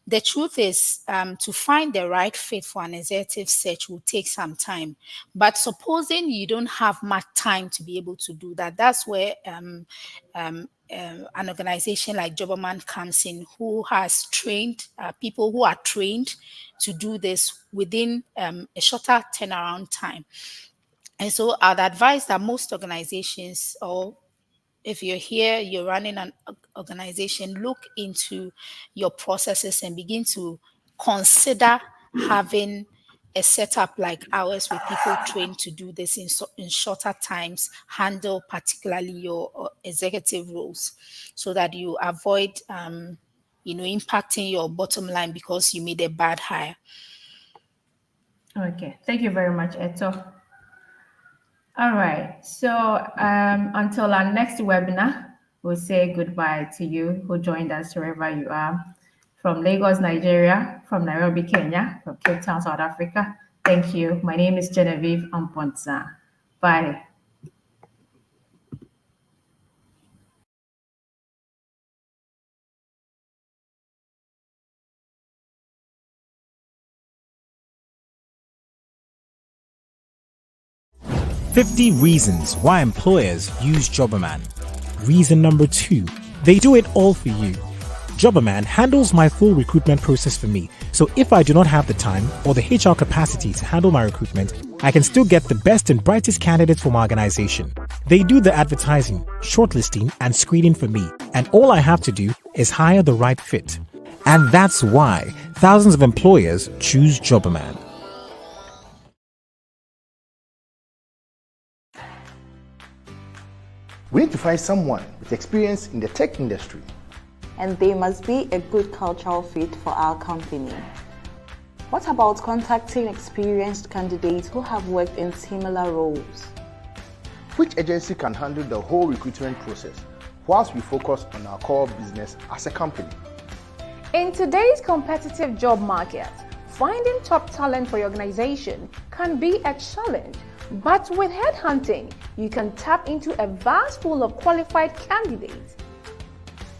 The truth is, to find the right fit for an executive search will take some time. But supposing you don't have much time to be able to do that, that's where an organization like Jobberman comes in, who has trained people who are trained to do this within a shorter turnaround time. And so I'd advise that most organizations, or if you're here, you're running an organization, look into your processes and begin to consider having a setup like ours with people trained to do this in shorter times, handle particularly your executive roles, so that you avoid impacting your bottom line because you made a bad hire. Okay, thank you very much, Eto. All right, so until our next webinar, we'll say goodbye to you who joined us wherever you are, from Lagos, Nigeria, from Nairobi, Kenya, from Cape Town, South Africa. Thank you. My name is Genevieve Amponza. Bye. "50 reasons why employers use Jobberman." Reason number 2, they do it all for you. Jobberman handles my full recruitment process for me, so if I do not have the time or the HR capacity to handle my recruitment, I can still get the best and brightest candidates for my organization. They do the advertising, shortlisting, and screening for me, and all I have to do is hire the right fit. And that's why thousands of employers choose Jobberman. We need to find someone with experience in the tech industry. And they must be a good cultural fit for our company. What about contacting experienced candidates who have worked in similar roles? Which agency can handle the whole recruitment process whilst we focus on our core business as a company? In today's competitive job market, finding top talent for your organization can be a challenge. But with headhunting, you can tap into a vast pool of qualified candidates.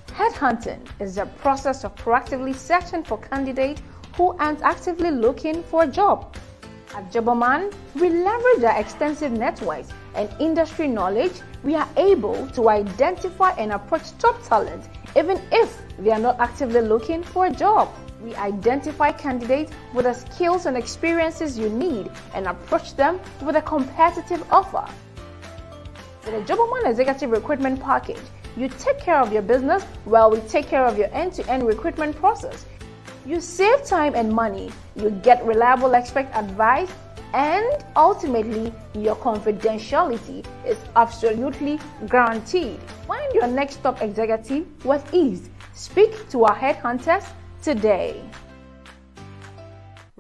Headhunting is the process of proactively searching for candidates who aren't actively looking for a job. At Jobberman, we leverage our extensive networks and industry knowledge. We are able to identify and approach top talent even if they are not actively looking for a job. We identify candidates with the skills and experiences you need and approach them with a competitive offer. With the Jobberman Executive Recruitment Package, you take care of your business while we take care of your end-to-end recruitment process. You save time and money, you get reliable expert advice, and ultimately, your confidentiality is absolutely guaranteed. Find your next top executive with ease. Speak to our headhunters today.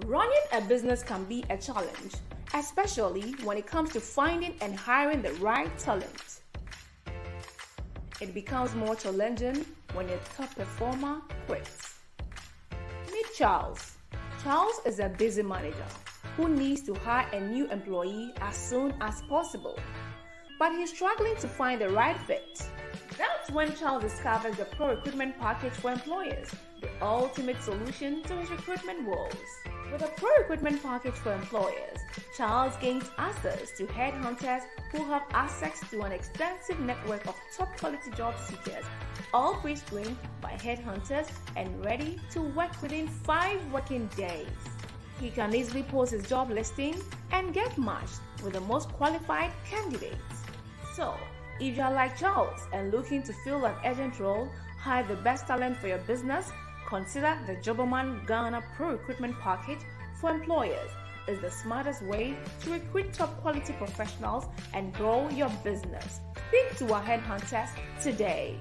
Running a business can be a challenge, especially when it comes to finding and hiring the right talent. It becomes more challenging when your top performer quits. Meet Charles. Charles is a busy manager who needs to hire a new employee as soon as possible, but he's struggling to find the right fit. That's when Charles discovers the Pro Recruitment Package for employers, the ultimate solution to his recruitment woes. With a Pro Recruitment Package for employers, Charles gains access to headhunters who have access to an extensive network of top quality job seekers, all pre-screened by headhunters and ready to work within 5 working days. He can easily post his job listing and get matched with the most qualified candidates. So, if you are like Charles and looking to fill an urgent role, hire the best talent for your business, consider the Jobberman Ghana Pro Recruitment Package for employers. It's the smartest way to recruit top quality professionals and grow your business. Speak to our headhunters today.